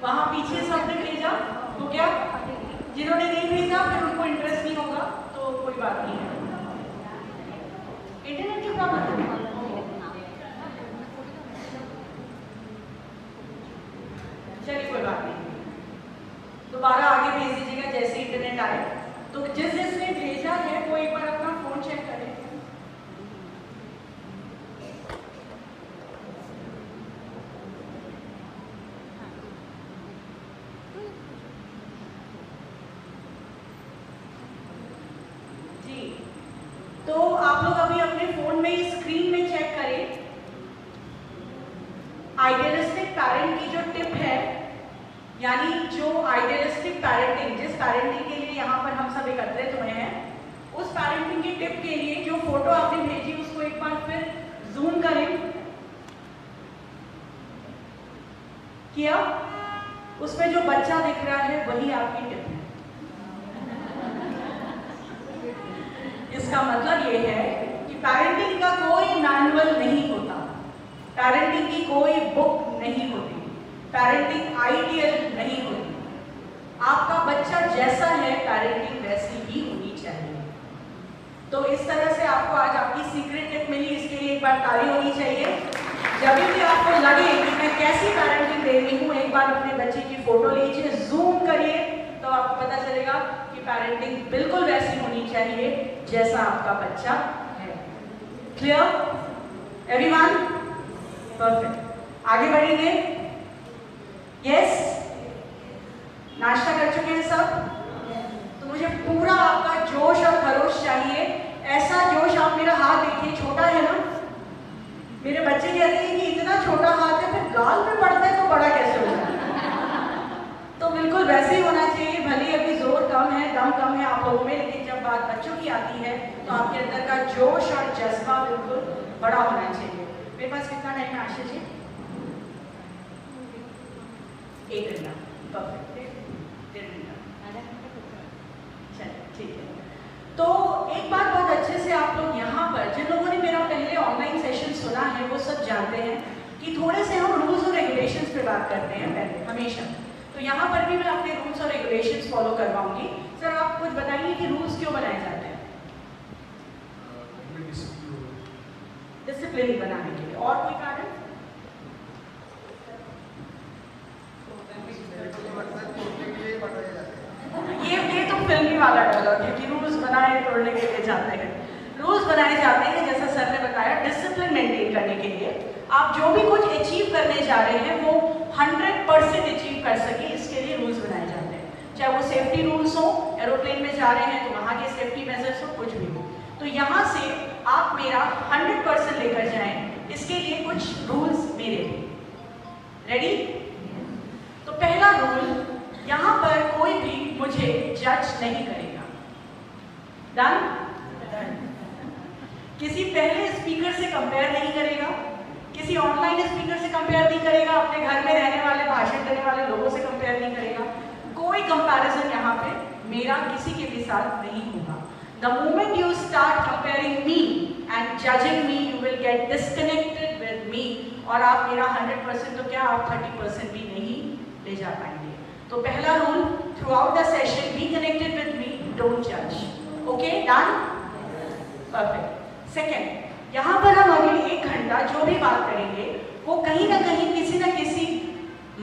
वहां पीछे सबने भेजा तो क्या, जिन्होंने नहीं भेजा फिर उनको इंटरेस्ट नहीं होगा तो कोई बात नहीं है। इंटरनेट की प्रॉब्लम है, चलिए कोई बात नहीं, दोबारा आगे भेज दीजिएगा जैसे इंटरनेट आए। तो जिसने भेजा है वो एक बार अपना फोन चेक करें। जी, तो आप लोग अभी अपने फोन में स्क्रीन में चेक करें, आइडियलिस्टिक पैरेंट की जो टिप है, यानी जो आइडियलिस्टिक पैरेंटिंग, जिस पैरेंटिंग के लिए यहाँ पर हम सब एकत्रित हुए हैं, उस पैरेंटिंग की टिप के लिए जो फोटो आपने भेजी उसको एक बार फिर जूम करें। किया? उसमें जो बच्चा दिख रहा है वही आपकी टिप है। इसका मतलब ये है कि पैरेंटिंग का कोई मैनुअल नहीं होता, पैरेंटिंग की कोई बुक नहीं होती, पैरेंटिंग आइडियल नहीं होती। आपका बच्चा जैसा है पैरेंटिंग वैसी ही होनी चाहिए। तो इस तरह से आपको आज आपकी सीक्रेट टिप मिली, इसके लिए एक बार ताली होनी चाहिए। जब भी आपको लगे कि मैं कैसी पैरेंटिंग दे रही हूँ, एक बार अपने बच्चे की फोटो लीजिए, जूम करिए, तो आपको पता चलेगा कि पैरेंटिंग बिल्कुल वैसी होनी चाहिए जैसा आपका बच्चा है। Clear everyone? परफेक्ट। आगे बढ़ेंगे। यस, नाश्ता कर चुके हैं सब? तो मुझे पूरा आपका जोश और खरोश चाहिए। ऐसा जोश, आप मेरा हाथ देखिए, छोटा है ना? मेरे बच्चे कहते हैं कि इतना छोटा हाथ है, फिर गाल में पड़ता है तो बड़ा कैसे होगा? तो बिल्कुल वैसे ही होना चाहिए। भले अभी जोर कम है, दम कम है आप लोगों में, लेकिन जब बात बच्चों की आती है तो आपके अंदर का जोश और जज्बा बिल्कुल बड़ा होना चाहिए। मेरे पास कितना टाइम है आशीष जी? 1 घंटा। परफेक्ट, 1.5 घंटा। चलिए ठीक है। तो एक बात बहुत अच्छे से आप लोग यहाँ पर, जिन लोगों ने मेरा पहले ऑनलाइन सेशन सुना है वो सब जानते हैं कि थोड़े से हम रूल्स और रेगुलेशंस पे बात करते हैं पहले हमेशा। तो यहाँ पर भी मैं अपने रूल्स और रेगुलेशंस फॉलो करवाऊंगी। सर आप कुछ बताइए कि रूल्स क्यों बनाए जाते हैं? डिसिप्लिन बनाने के लिए। और कोई कारण? ये तो फिल्मी वाला डायलॉग है कि रूल्स बनाए तोड़ने के लिए जाते हैं। रूल्स बनाए जाते हैं जैसा सर ने बताया डिसिप्लिन मेंटेन करने के लिए। आप जो भी कुछ अचीव करने जा रहे हैं वो 100% अचीव कर सके, इसके लिए रूल्स बनाए जाते हैं। चाहे वो सेफ्टी रूल्स हो, एरोप्लेन में जा रहे हैं तो वहाँ के सेफ्टी मेजर्स हो, कुछ भी हो। तो यहाँ से आप मेरा 100% लेकर जाएं, इसके लिए कुछ रूल्स मेरे। रेडी? तो पहला रूल, यहाँ पर कोई भी मुझे जज नहीं करेगा। डन? किसी पहले स्पीकर से कंपेयर नहीं करेगा, किसी ऑनलाइन स्पीकर से कंपेयर नहीं करेगा, अपने घर में रहने वाले भाषण देने वाले लोगों से कंपेयर नहीं करेगा। कोई कंपैरिजन यहाँ पे मेरा किसी के भी साथ नहीं होगा। The moment you start comparing me and judging me, you will get disconnected with me, और आप मेरा 100% तो क्या, आप 30% भी नहीं ले जा पाएंगे। तो पहला rule, throughout the session be connected with me, don't judge. Okay, done? Perfect. Second, यहाँ पर हम अगले 1 घंटा जो भी बात करेंगे वो कहीं ना कहीं किसी न किसी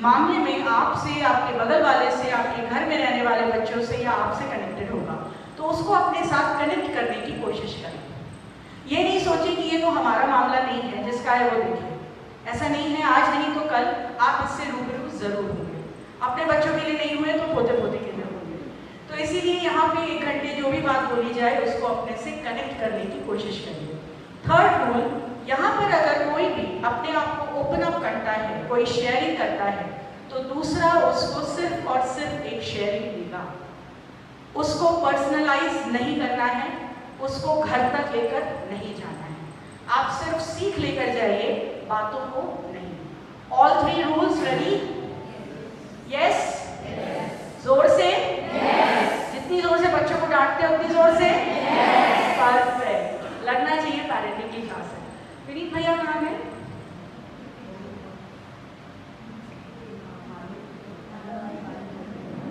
मामले में आपसे, आपके बगल वाले से, आपके घर में रहने वाले बच्चों से या आपसे कनेक्टेड होगा। तो उसको अपने साथ कनेक्ट करने की कोशिश करें। ये नहीं सोचें कि ये तो हमारा मामला नहीं है, जिसका है वो देखिए। ऐसा नहीं है, आज नहीं तो कल आप इससे रूबरू जरूर होंगे। अपने बच्चों के लिए नहीं हुए तो पोते पोते के लिए होंगे। तो इसीलिए यहाँ पे 1 घंटे जो भी बात बोली जाए उसको अपने से कनेक्ट करने की कोशिश करिए। थर्ड रूल, यहाँ पर अगर कोई भी अपने आप को ओपन अप करता है, कोई शेयरिंग करता है, तो दूसरा उसको सिर्फ और सिर्फ एक शेयरिंग देगा। उसको पर्सनलाइज नहीं करना है, उसको घर तक लेकर नहीं जाना है। आप सिर्फ सीख लेकर जाइए, बातों को नहीं। All 3 rules ready? यस? जोर से? जितनी जोर से बच्चों को डांटते हो उतनी जोर से? परफेक्ट। लगना चाहिए पैरेंटिंग की क्लास है। विनीत भैया कहाँ है?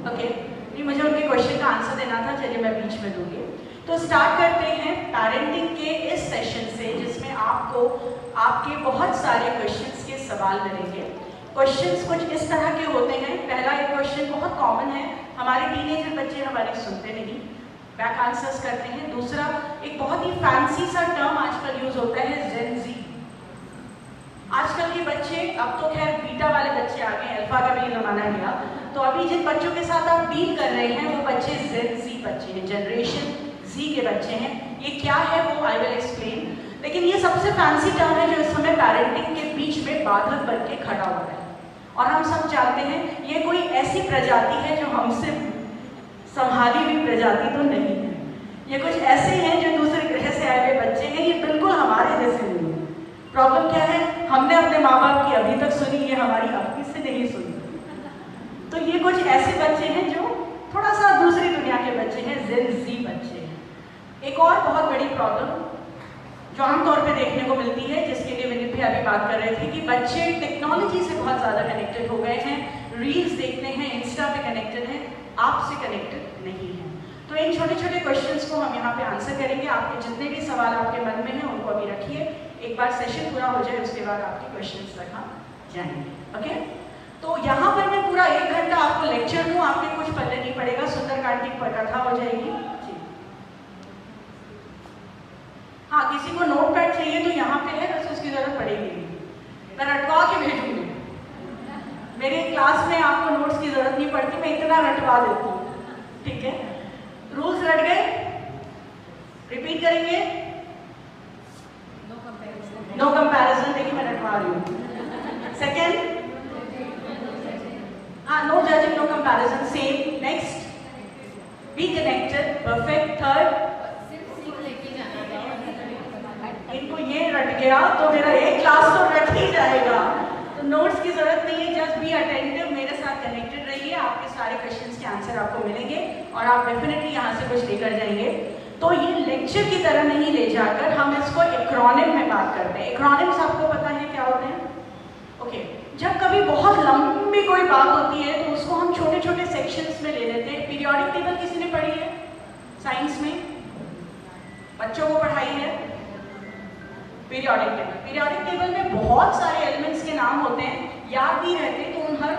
ओके, नहीं मुझे उनके क्वेश्चन का आंसर देना था, चलिए मैं बीच में दूंगी। तो स्टार्ट करते हैं पेरेंटिंग के इस सेशन से, जिसमें आपको आपके बहुत सारे क्वेश्चंस के सवाल मिलेंगे। क्वेश्चंस कुछ इस तरह के होते हैं। पहला एक क्वेश्चन बहुत कॉमन है, हमारे टीनेजर बच्चे हमारे सुनते नहीं, बैक आंसर्स करते हैं। दूसरा एक बहुत ही फैंसी सा टर्म आजकल यूज होता है, जेन ज़ी। आजकल के बच्चे, अब तो खैर बीटा वाले बच्चे आ गए, अल्फा का भी जमाना गया, तो अभी जिन बच्चों के साथ आप डील कर रहे हैं वो बच्चे जेन ज़ी बच्चे हैं, जनरेशन जी के बच्चे हैं। ये क्या है वो आई विल एक्सप्लेन, लेकिन ये सबसे फैंसी टर्म है जो इस समय पेरेंटिंग के बीच में बाधक बन के खड़ा हुआ है। और हम सब जानते हैं ये कोई ऐसी प्रजाति है जो हमसे संभाली हुई प्रजाति तो नहीं है, ये कुछ ऐसे हैं जो दूसरे ग्रह से आए हुए बच्चे हैं, ये बिल्कुल हमारे जैसे नहीं है। प्रॉब्लम क्या है, हमने अपने माँ बाप की अभी तक सुनी, ये हमारी अब किसी ने नहीं सुनी। तो ये कुछ ऐसे बच्चे हैं जो थोड़ा सा दूसरी दुनिया के बच्चे हैं, जेन ज़ी बच्चे हैं। एक और बहुत बड़ी प्रॉब्लम जो आमतौर पे देखने को मिलती है, जिसके लिए विनीत भी अभी बात कर रहे थे, कि बच्चे टेक्नोलॉजी से बहुत ज़्यादा कनेक्टेड हो गए हैं, रील्स देखते हैं, इंस्टा पे कनेक्टेड हैं, आपसे कनेक्टेड नहीं है। तो इन छोटे छोटे क्वेश्चंस को हम यहाँ पे आंसर करेंगे। आपके जितने भी सवाल आपके मन में हैं उनको अभी रखिए, एक बार सेशन पूरा हो जाए उसके बाद आपके क्वेश्चंस तक हम जाएंगे। ओके, तो यहाँ पर मैं पूरा 1 घंटा आपको लेक्चर दूँ, आपके कुछ पल्ले नहीं पड़ेगा, सुंदरकांड की कथा हो जाएगी। हाँ, किसी को नोट पैड चाहिए तो यहाँ पे है, बस उसकी जरूरत पड़ेगी, मैं रटवा के भेजूंगी। मेरे क्लास में आपको नोट्स की जरूरत नहीं पड़ती, मैं इतना रटवा देती हूँ, ठीक है। रूल्स रट गए, रिपीट करेंगे। नो कंपैरिजन, देखिए मैं रटवा रही हूँ। सेकेंड, हाँ, no judging, no comparison, same. Next, be connected, perfect. Third, इनको ये रट गया तो मेरा एक क्लास तो रट ही जाएगा, तो नोट्स की जरूरत नहीं है, जस्ट बी अटेंटिव, मेरे साथ कनेक्टेड रहिए, आपके सारे क्वेश्चंस के आंसर आपको मिलेंगे और आप डेफिनेटली यहाँ से कुछ लेकर जाएंगे। तो ये लेक्चर की तरह नहीं ले जाकर हम इसको एक्रोनिम में बात करते हैं। एक्रोनिम्स आपको पता है क्या होते हैं? ओके, जब कभी बहुत लंबी कोई बात होती है तो उसको हम छोटे छोटे सेक्शंस में ले लेते हैं। पीरियोडिक टेबल किसी ने पढ़ी है साइंस में? बच्चों को पढ़ाई है पीरियोडिक टेबल। पीरियोडिक टेबल में बहुत सारे एलिमेंट्स के नाम होते हैं, याद नहीं रहते, तो उन हर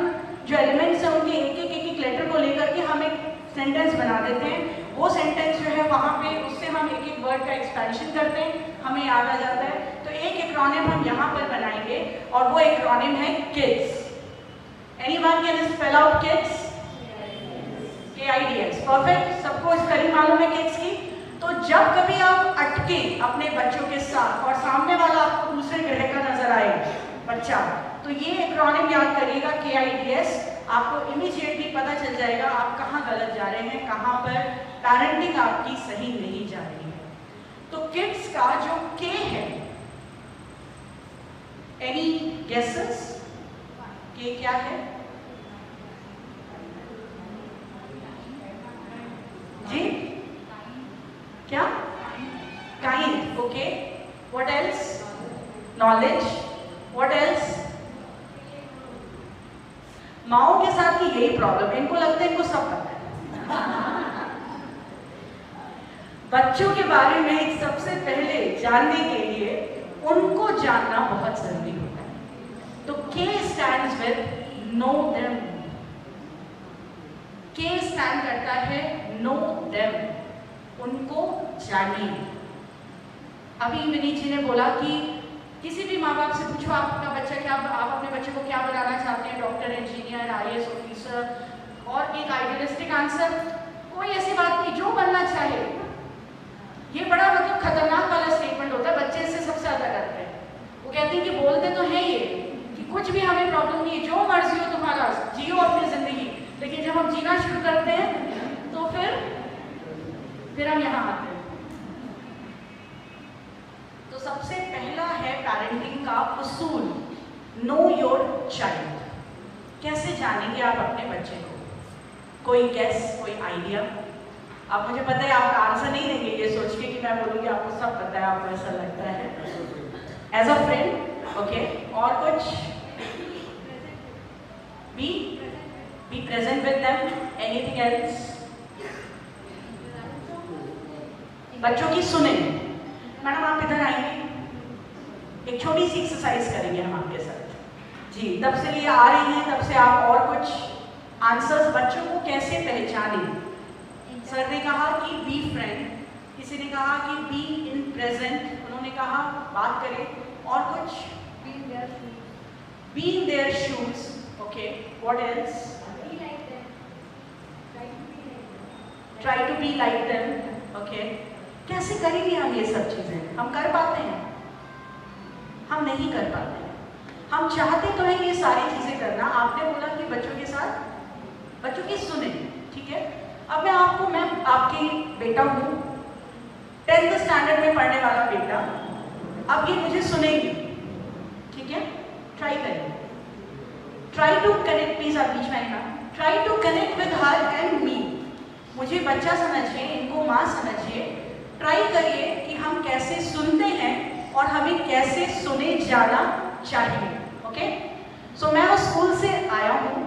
जो एलिमेंट्स हैं उनके एक एक लेटर को लेकर के हम एक सेंटेंस बना देते हैं। वो सेंटेंस जो है वहाँ पे उससे हम एक एक वर्ड का एक्सपेंशन करते हैं, हमें याद आ जाता है। तो एक एक्रोनिम हम यहाँ पर बनाएंगे और वो एक्रोनिम है kids. Anyone can spell out kids? KIDS, perfect. सबको स्पेलिंग मालूम है किड्स की? तो जब कभी आप अटके अपने बच्चों के साथ और सामने वाला आपको दूसरे ग्रह का नजर आए बच्चा, तो ये एक्रोनिम याद करिएगा, KIDS। आपको इमीडिएटली पता चल जाएगा आप कहाँ गलत जा रहे हैं, कहाँ पर पेरेंटिंग आपकी सही नहीं जा रही है। तो किड्स का जो K है, एनी गेसेस? K क्या है जी? क्या? Kind, okay. What else? Knowledge. What else? Mao के साथ ही यही प्रॉब्लम है, इनको लगता है इनको सब पता है। बच्चों के बारे में सबसे पहले जानने के लिए उनको जानना बहुत जरूरी होता है। तो K stands with know them. K stand करता है नो देम, उनको जानिए। अभी विनीत जी ने बोला कि किसी भी माँ बाप से पूछो आपका बच्चा क्या, आप अपने बच्चे को क्या बनाना चाहते हैं, डॉक्टर, इंजीनियर, IAS ऑफिसर, और एक आइडियलिस्टिक आंसर, कोई ऐसी बात नहीं, जो बनना चाहे। ये बड़ा मतलब खतरनाक वाला स्टेटमेंट होता है, बच्चे इससे सबसे ज्यादा करते हैं। वो कहते हैं कि बोलते तो हैं ये कि कुछ भी हमें प्रॉब्लम नहीं है, जो मर्जी हो तुम्हारा, जियो अपनी जिंदगी, लेकिन जब हम जीना शुरू करते हैं तो फिर हम यहाँ आते हैं। तो सबसे पहला है पेरेंटिंग का उसूल, नो योर चाइल्ड। कैसे जानेंगे आप अपने बच्चे को? कोई गेस, कोई आइडिया? अब मुझे पता है आप आंसर नहीं देंगे ये सोच के कि मैं बोलूँगी आपको सब पता है, आपको ऐसा लगता है। As a friend, okay. और कुछ? Be present with them. Anything else? बच्चों की सुने। मैडम आप इधर आएंगे, एक छोटी सी एक्सरसाइज करेंगे हम आपके साथ जी। तब से ये आ रही हैं, तब से आप और कुछ आंसर्स बच्चों को कैसे पहचाने। सर ने कहा कि बी फ्रेंड, किसी ने कहा कि बी इन प्रेजेंट, उन्होंने कहा बात करें, और कुछ be in their shoes, okay, what else? Try to be like them, okay. कैसे करेंगे हम ये सब चीजें? हम कर पाते हैं? हम नहीं कर पाते हैं। हम चाहते तो हैं ये सारी चीजें करना। आपने बोला कि बच्चों के साथ, बच्चों की सुने, ठीक है। अब मैं आपकी बेटा हूँ, 10th स्टैंडर्ड में पढ़ने वाला बेटा, अब ये मुझे सुनेंगे, ठीक है। ट्राई करें, ट्राई टू कनेक्ट, प्लीज आप बीच में आएगा, try to connect with her and me. मुझे बच्चा समझिए, इनको माँ समझिए। ट्राई करिए कि हम कैसे सुनते हैं और हमें कैसे सुने जाना चाहिए, ओके। सो मैं उस स्कूल से आया हूँ,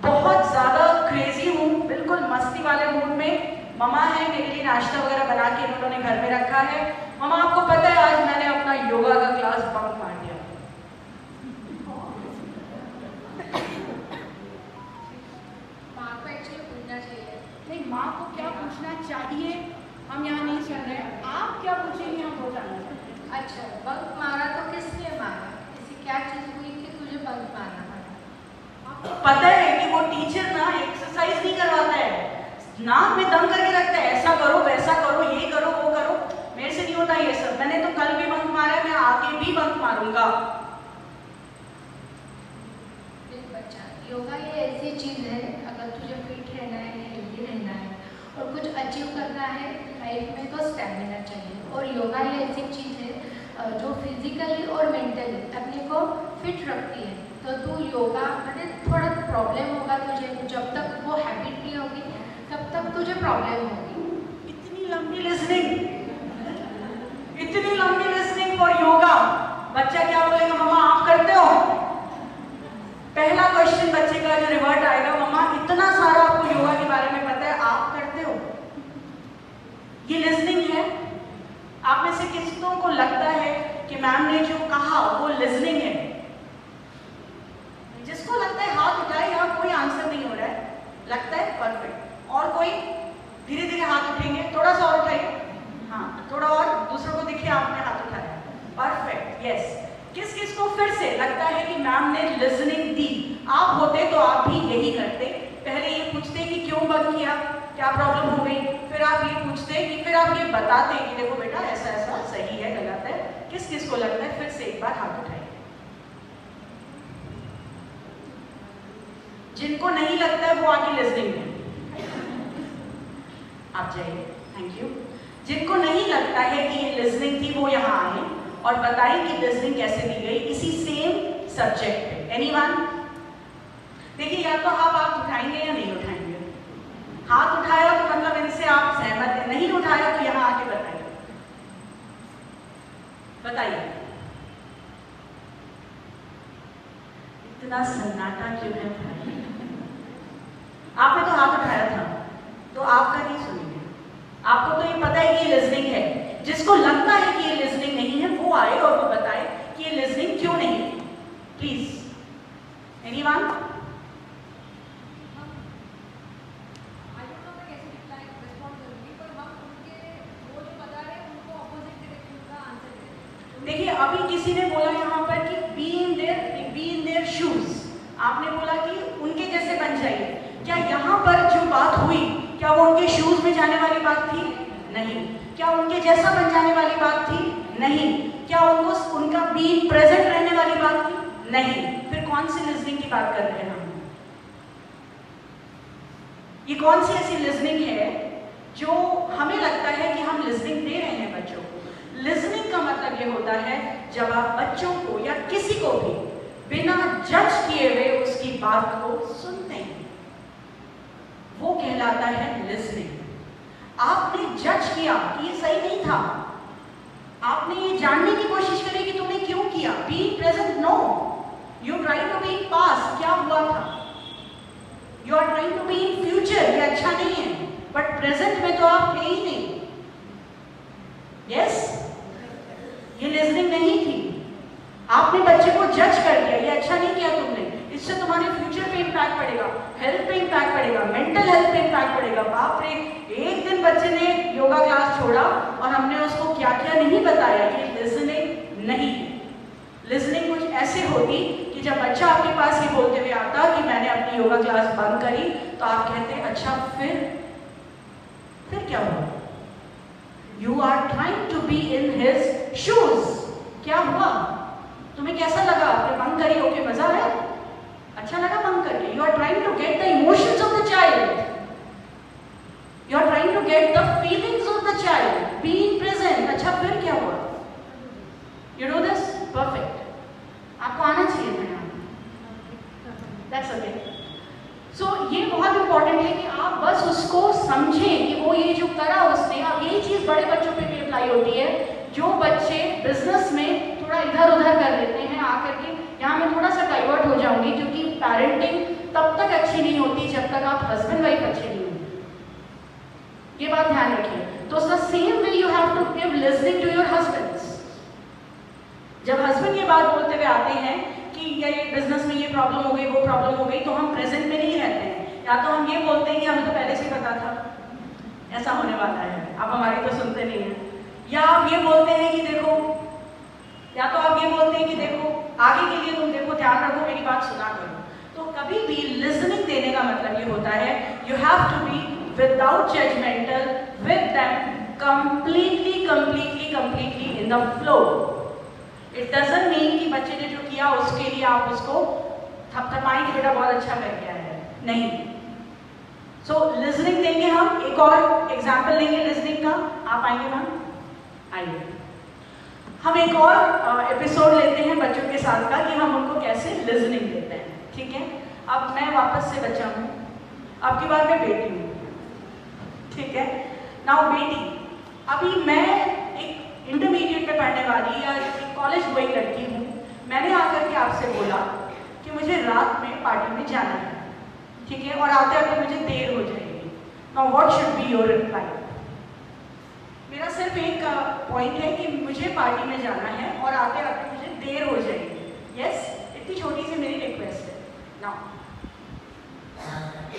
बहुत ज़्यादा क्रेजी हूँ, बिल्कुल मस्ती वाले मूड में। ममा है, मेरे लिए नाश्ता वगैरह बना के उन्होंने घर में रखा है। ममा आपको पता है आज मैंने अपना योगा का क्लास बंक मार दिया। माँ को एक्चुअली पूछना चाहिए। नहीं, माँ को क्या पूछना चाहिए हम यहाँ नहीं सुन रहे हैं। आप क्या पूछेंगे हम वो जानना चाहते हैं। अच्छा, बंक मारा तो किस लिए मारा? ऐसी क्या चीज़ हुई कि तुझे बंक मारना पड़ा? आपको पता है कि वो टीचर ना एक्सरसाइज नहीं करवाता है, नाक में दम करके रखता है, ऐसा करो वैसा करो, ये करो वो करो। मेरे से नहीं होता ये सब। मैंने तो कल भी बंक मारा है, मैं आगे भी बंक मारूंगा। बच्चा, योगा ये ऐसी चीज़ है, अगर तुझे फिट रहना है, हेल्दी रहना है और कुछ अचीव करना है लाइफ में, तो स्टैमिना चाहिए। और योगा ये ऐसी चीज़ है जो फिजिकली और मेंटली अपने को फिट रखती है। तो तू योगा, मतलब थोड़ा प्रॉब्लम होगा तुझे, जब तक वो हैबिट नहीं होगी तब तक तुझे प्रॉब्लम होगी। इतनी लंबी लिसनिंग, इतनी लंबी लिसनिंग फॉर योगा। बच्चा क्या बोलेगा? मम्मा आप करते हो? पहला क्वेश्चन बच्चे का जो रिवर्ट आएगा, मम्मा इतना सारा आपको योगा के बारे में पता है, आप करते हो? ये लिसनिंग है। आप में से कितनों को लगता है कि मैम ने जो कहा वो लिसनिंग है? जिसको लगता है हाथ उठाए, यहाँ कोई आंसर नहीं हो रहा है, लगता है परफेक्ट। और कोई? धीरे धीरे हाथ उठेंगे, थोड़ा सा और उठाइए, हाँ थोड़ा और, दूसरों को दिखे आपने हाथ उठाया, परफेक्ट, यस। किस किस को फिर से लगता है कि मैम ने लिसनिंग दी? आप होते तो आप भी यही करते। पहले ये पूछते कि क्यों बंद किया, क्या प्रॉब्लम हो गई, फिर आप ये पूछते कि, फिर आप ये बताते कि देखो बेटा ऐसा ऐसा सही है गलत है। किस किस को लगता है? फिर से एक बार हाथ उठाइए। जिनको नहीं लगता है वो आगे लिसनिंग में आप जाइए, थैंक यू। जिनको नहीं लगता है कि ये लिसनिंग थी वो यहाँ आए और बताएं कि लिसनिंग कैसे दी गई इसी सेम सब्जेक्ट पे। एनीवन? देखिए, या तो आप उठाएंगे या नहीं उठाएंगे। हाथ उठाया तो मतलब इनसे आप सहमत हैं, नहीं उठाया तो यहाँ आके बताइए, बताइए। इतना सन्नाटा क्यों है भाई? आपने तो हाथ उठाया था, तो आपका नहीं सुनेंगे। आपको तो ये पता है कि ये लिसनिंग है। जिसको लगता है कि ये लिसनिंग नहीं है वो आए और वो बताए कि ये लिसनिंग क्यों नहीं है। Please anyone? देखिए, अभी किसी ने बोला यहाँ पर कि बी इन देयर शूज। आपने बोला कि उनके जैसे बन जाइए। क्या यहाँ पर जो बात हुई, क्या वो उनके शूज में जाने वाली बात थी? नहीं। क्या उनके जैसा बन जाने वाली बात थी? नहीं। क्या उनको उनका बी प्रेजेंट रहने वाली बात थी? नहीं। फिर कौन सी लिसनिंग की बात कर रहे हैं हम? ये कौन सी ऐसी लिसनिंग है जो हमें लगता है कि हम लिसनिंग दे रहे हैं बच्चों को? लिसनिंग का मतलब ये होता है जब आप बच्चों को या किसी को भी बिना जज किए हुए उसकी बात को सुनते हैं, वो कहलाता है लिसनिंग। आपने जज किया कि ये सही नहीं था, आपने ये जानने की कोशिश करी कि तुमने क्यों किया। Be present, no, you try to be pass, क्या हुआ था, प्रेजेंट में तो आप थे ही नहीं। यस, ये लिसनिंग नहीं थी। आपने बच्चे को जज कर दिया, ये अच्छा नहीं किया तुमने, इससे तुम्हारे फ्यूचर पे इम्पैक्ट पड़ेगा, हेल्थ पे इम्पैक्ट पड़ेगा, मेंटल हेल्थ पे इम्पैक्ट पड़ेगा। बाप रे, एक दिन बच्चे ने योगा क्लास छोड़ा और हमने उसको क्या क्या नहीं बताया। ये लिसनिंग नहीं। लिसनिंग कुछ ऐसे होती कि जब बच्चा आपके पास ये बोलते हुए आता कि मैंने अपनी योगा क्लास बंद करी, तो आप कहते अच्छा फिर क्या हुआ? You are trying to be in his shoes. क्या हुआ? तुम्हें कैसा लगा? आपने बंद करी, ओके, मजा आया, अच्छा लगा बंद करके। You are trying to get the emotions of the child, you are trying to get the feelings of the child, be in present. अच्छा फिर क्या हुआ? यू डू दिस, परफेक्ट, आपको आना चाहिए था। That's okay. So ये बहुत इंपॉर्टेंट है कि आप बस उसको समझें कि वो ये जो करा उसने। अब यही चीज़ बड़े बच्चों पे भी अप्लाई होती है। जो बच्चे बिजनेस में थोड़ा इधर उधर कर लेते हैं, आकर के यहाँ मैं थोड़ा सा डाइवर्ट हो जाऊंगी, क्योंकि पेरेंटिंग तब तक अच्छी नहीं होती जब तक आप हस्बैंड वाइफ अच्छे नहीं होते, ये बात ध्यान रखिए। तो the same way you have to give listening to your husbands. जब हस्बैंड ये बात बोलते हुए आते हैं कि ये बिजनेस में ये प्रॉब्लम हो गई, वो प्रॉब्लम हो गई, तो हम प्रेजेंट में नहीं रहते हैं। या तो हम ये बोलते हैं कि हमें तो पहले से पता था ऐसा होने वाला है, आप हमारी तो सुनते नहीं हैं। या आप ये बोलते हैं कि देखो, या तो आप ये बोलते हैं कि देखो आगे के लिए तुम देखो, ध्यान रखो, मेरी बात सुना करो। तो कभी भी लिसनिंग देने का मतलब ये होता है you have to be without judgemental with them, completely completely completely in the flow. It doesn't mean कि बच्चे ने जो किया उसके लिए आप उसको थपथपाएं कि बेटा बहुत अच्छा कर गया है, नहीं। सो लिसनिंग देंगे हम। एक और एग्जाम्पल लेंगे लिसनिंग का, आप आएंगे मैम? आइए, हम एक और एपिसोड लेते हैं बच्चों के साथ का कि हम उनको कैसे लिसनिंग देते हैं, ठीक है? अब मैं वापस से बच्चा हूँ, अब की बार मैं बेटी हूँ, ठीक है? नाउ बेटी, अभी मैं एक इंटरमीडिएट में पढ़ने वाली या कॉलेज गोइंग लड़की हूँ। मैंने आकर के आपसे बोला कि मुझे रात में पार्टी में जाना है, ठीक है, और आते आते मुझे देर हो जाएगी। Now what should be your reply? मेरा सिर्फ एक पॉइंट है कि मुझे पार्टी में जाना है और आते आते मुझे देर हो जाएगी। यस, इतनी छोटी सी मेरी रिक्वेस्ट है। नाउ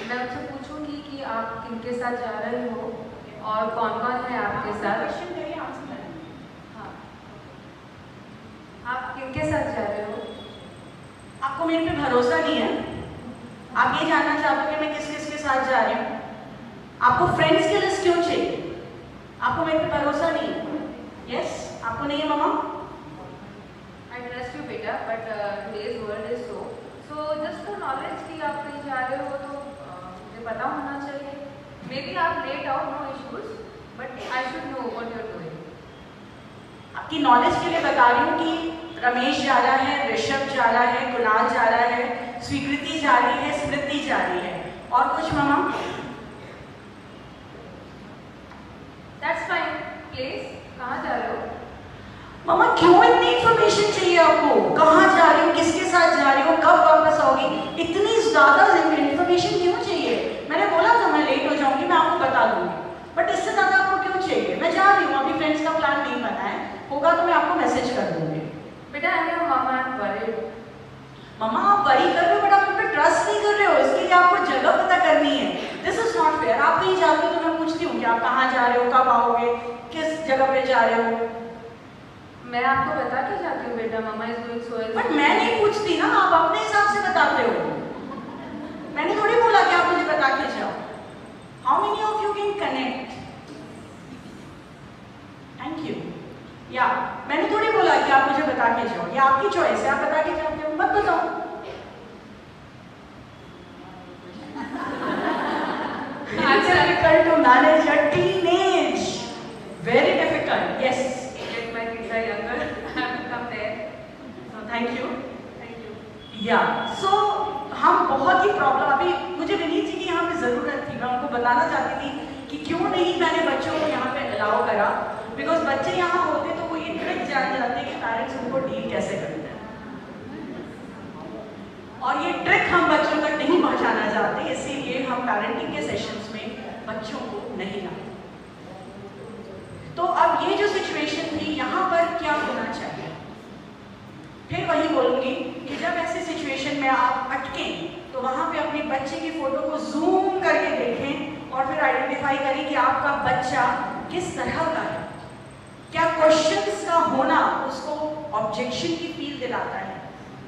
मैं आपसे पूछूंगी कि आप किनके साथ जा रहे हो और कौन कौन है आपके साथ? क्वेश्चन करिए, आंसर करिए। हाँ, आप किनके साथ जा रहे हो? आपको मेरे पे भरोसा नहीं है? आप ये जानना चाहते हो कि मैं किस किस के साथ जा रही हूँ? आपको फ्रेंड्स की लिस्ट क्यों चाहिए? आपको मेरे पे भरोसा नहीं है? यस, आपको नहीं है मामा? आई ट्रस्ट यू बेटा, but today's world is so just for knowledge कि आप कहीं जा रहे हो तो मुझे पता होना चाहिए। मे बी आप लेट आओ, no issues, but I should know what you are doing. आपकी नॉलेज के लिए बता रही हूँ कि रमेश जा रहा है, ऋषभ जा रहा है, कुणाल जा रहा है, स्वीकृति जा रही है, स्मृति जा रही है, और कुछ मामा? That's fine. प्लीज, कहाँ जा रहे हो? मामा क्यों इतनी इंफॉर्मेशन चाहिए आपको? कहाँ जा रही हो, किसके साथ जा रही हो, कब वापस आओगी? इतनी ज्यादा इंफॉर्मेशन क्यों चाहिए? मैंने बोला था मैं लेट हो जाऊंगी, मैं आपको बता दूंगी, बट इससे ज्यादा आपको क्यों चाहिए? मैं जा रही हूँ, अभी फ्रेंड्स का प्लान नहीं बना है, होगा तो मैं आपको मैसेज कर दूंगी। बेटा I am mama, I am worried. Mama आप वरी कर रहे हो, बट आप मुझ पर ट्रस्ट नहीं कर रहे हो, इसके लिए आपको जगह पता करनी है। This is not fair. आप कहीं जाते हो तो मैं पूछती हूँ कि आप कहाँ जा रहे हो, कब आओगे, किस जगह पे जा रहे हो। मैं आपको बता के जाती हूँ बेटा, mama is doing so and. But मैं नहीं पूछती ना, आप अपने हिसाब से बताते हो। मैंने थोड़ी बोला कि आप मुझे बता के जाओ। How many of you can connect? Thank you. या मैंने थोड़ी बोला कि आप मुझे बता के जाओ, ये आपकी चॉइस है, आप बता के जाते हो, मत बताओ। It's difficult to manage a teenage. Very difficult. Yes. Yet my kids are younger. I have to come there. So thank you. Thank you. Yeah. So हम बहुत ही प्रॉब्लम, अभी मुझे विनीत जी की यहाँ पे ज़रूरत थी, मैं उनको बताना चाहती थी कि क्यों नहीं मैंने बच्चों को यहाँ पे अलाउ करा, बिकॉज बच्चे यहाँ होते तो वो ये ट्रिक जान जाते कि पेरेंट्स उनको डील कैसे करते हैं, और ये ट्रिक हम बच्चों तक नहीं पहुँचाना चाहते, इसीलिए हम पेरेंटिंग के सेशंस में बच्चों को नहीं लाए। तो अब ये जो सिचुएशन थी, यहाँ पर क्या होना चाहिए? फिर वही बोलूँगी कि जब ऐसी सिचुएशन में आप अटकें तो वहाँ पे अपने बच्चे की फ़ोटो को जूम करके देखें और फिर आइडेंटिफाई करें कि आपका बच्चा किस तरह का है। क्या क्वेश्चंस का होना उसको ऑब्जेक्शन की फील दिलाता है?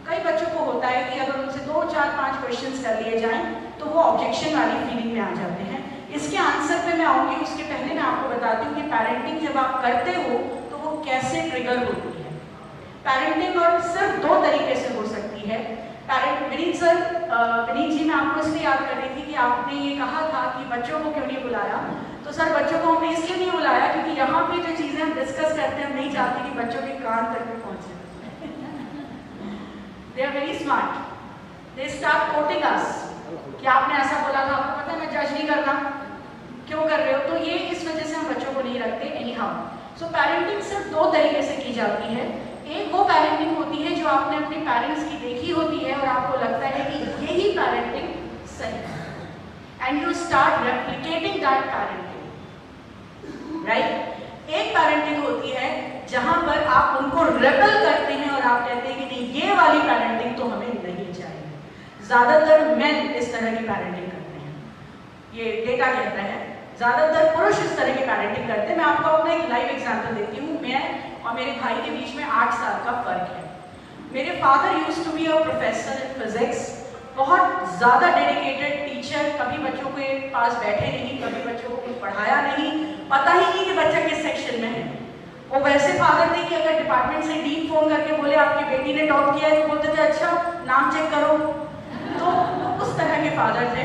कई बच्चों को होता है कि अगर उनसे 2, 4, 5 क्वेश्चंस कर लिए जाएं तो वो ऑब्जेक्शन वाली फीलिंग में आ जाते हैं। इसके आंसर पे मैं आऊँगी, उसके पहले मैं आपको बताती हूँ कि पेरेंटिंग जब आप करते हो तो वो कैसे ट्रिगर होती है। पेरेंटिंग और सिर्फ 2 तरीके से हो सकती है। विनीत जी, मैं आपको इसलिए याद कर रही थी कि आपने ये कहा था कि बच्चों को क्यों नहीं बुलाया। तो सर, बच्चों को हमने इसलिए नहीं बुलाया क्योंकि यहाँ पे जो चीज़ें हम डिस्कस करते हैं हम नहीं चाहते कि बच्चों के कान तक में पहुँचे। They are very smart. They start quoting us कि आपने ऐसा बोला था, आपको पता है मैं जज नहीं करना, क्यों कर रहे हो? तो ये इस वजह से हम बच्चों को नहीं रखते। एनीहाउ, सो पेरेंटिंग सिर्फ 2 तरीके से की जाती है। एक वो पेरेंटिंग होती है जो आपने अपने पेरेंट्स की देखी होती है और आपको लगता है कि यही पेरेंटिंग सही है, and you start replicating that parenting, right. एक पेरेंटिंग होती है जहां पर आप उनको रेबल करते हैं और आप कहते हैं कि नहीं, ये वाली पेरेंटिंग तो हमें नहीं चाहिए। ज्यादातर मेन इस तरह की पेरेंटिंग करते हैं, ये डेटा कहता है। ज्यादातर पुरुष इस तरह की पेरेंटिंग करते हैं। मैं आपको अपना एक लाइव एग्जांपल देती हूँ। मैं और मेरे भाई के बीच में 8 साल का फर्क है। मेरे father used to be a professor in physics, बहुत ज़्यादा डेडिकेटेड टीचर, कभी बच्चों के पास बैठे नहीं, कभी बच्चों को कुछ पढ़ाया नहीं, पता ही नहीं कि बच्चा किस सेक्शन में है। वो वैसे फादर थे कि अगर डिपार्टमेंट से डीन फोन करके बोले आपकी बेटी ने टॉप किया है तो बोलते थे अच्छा नाम चेक करो। तो उस तरह के फादर थे।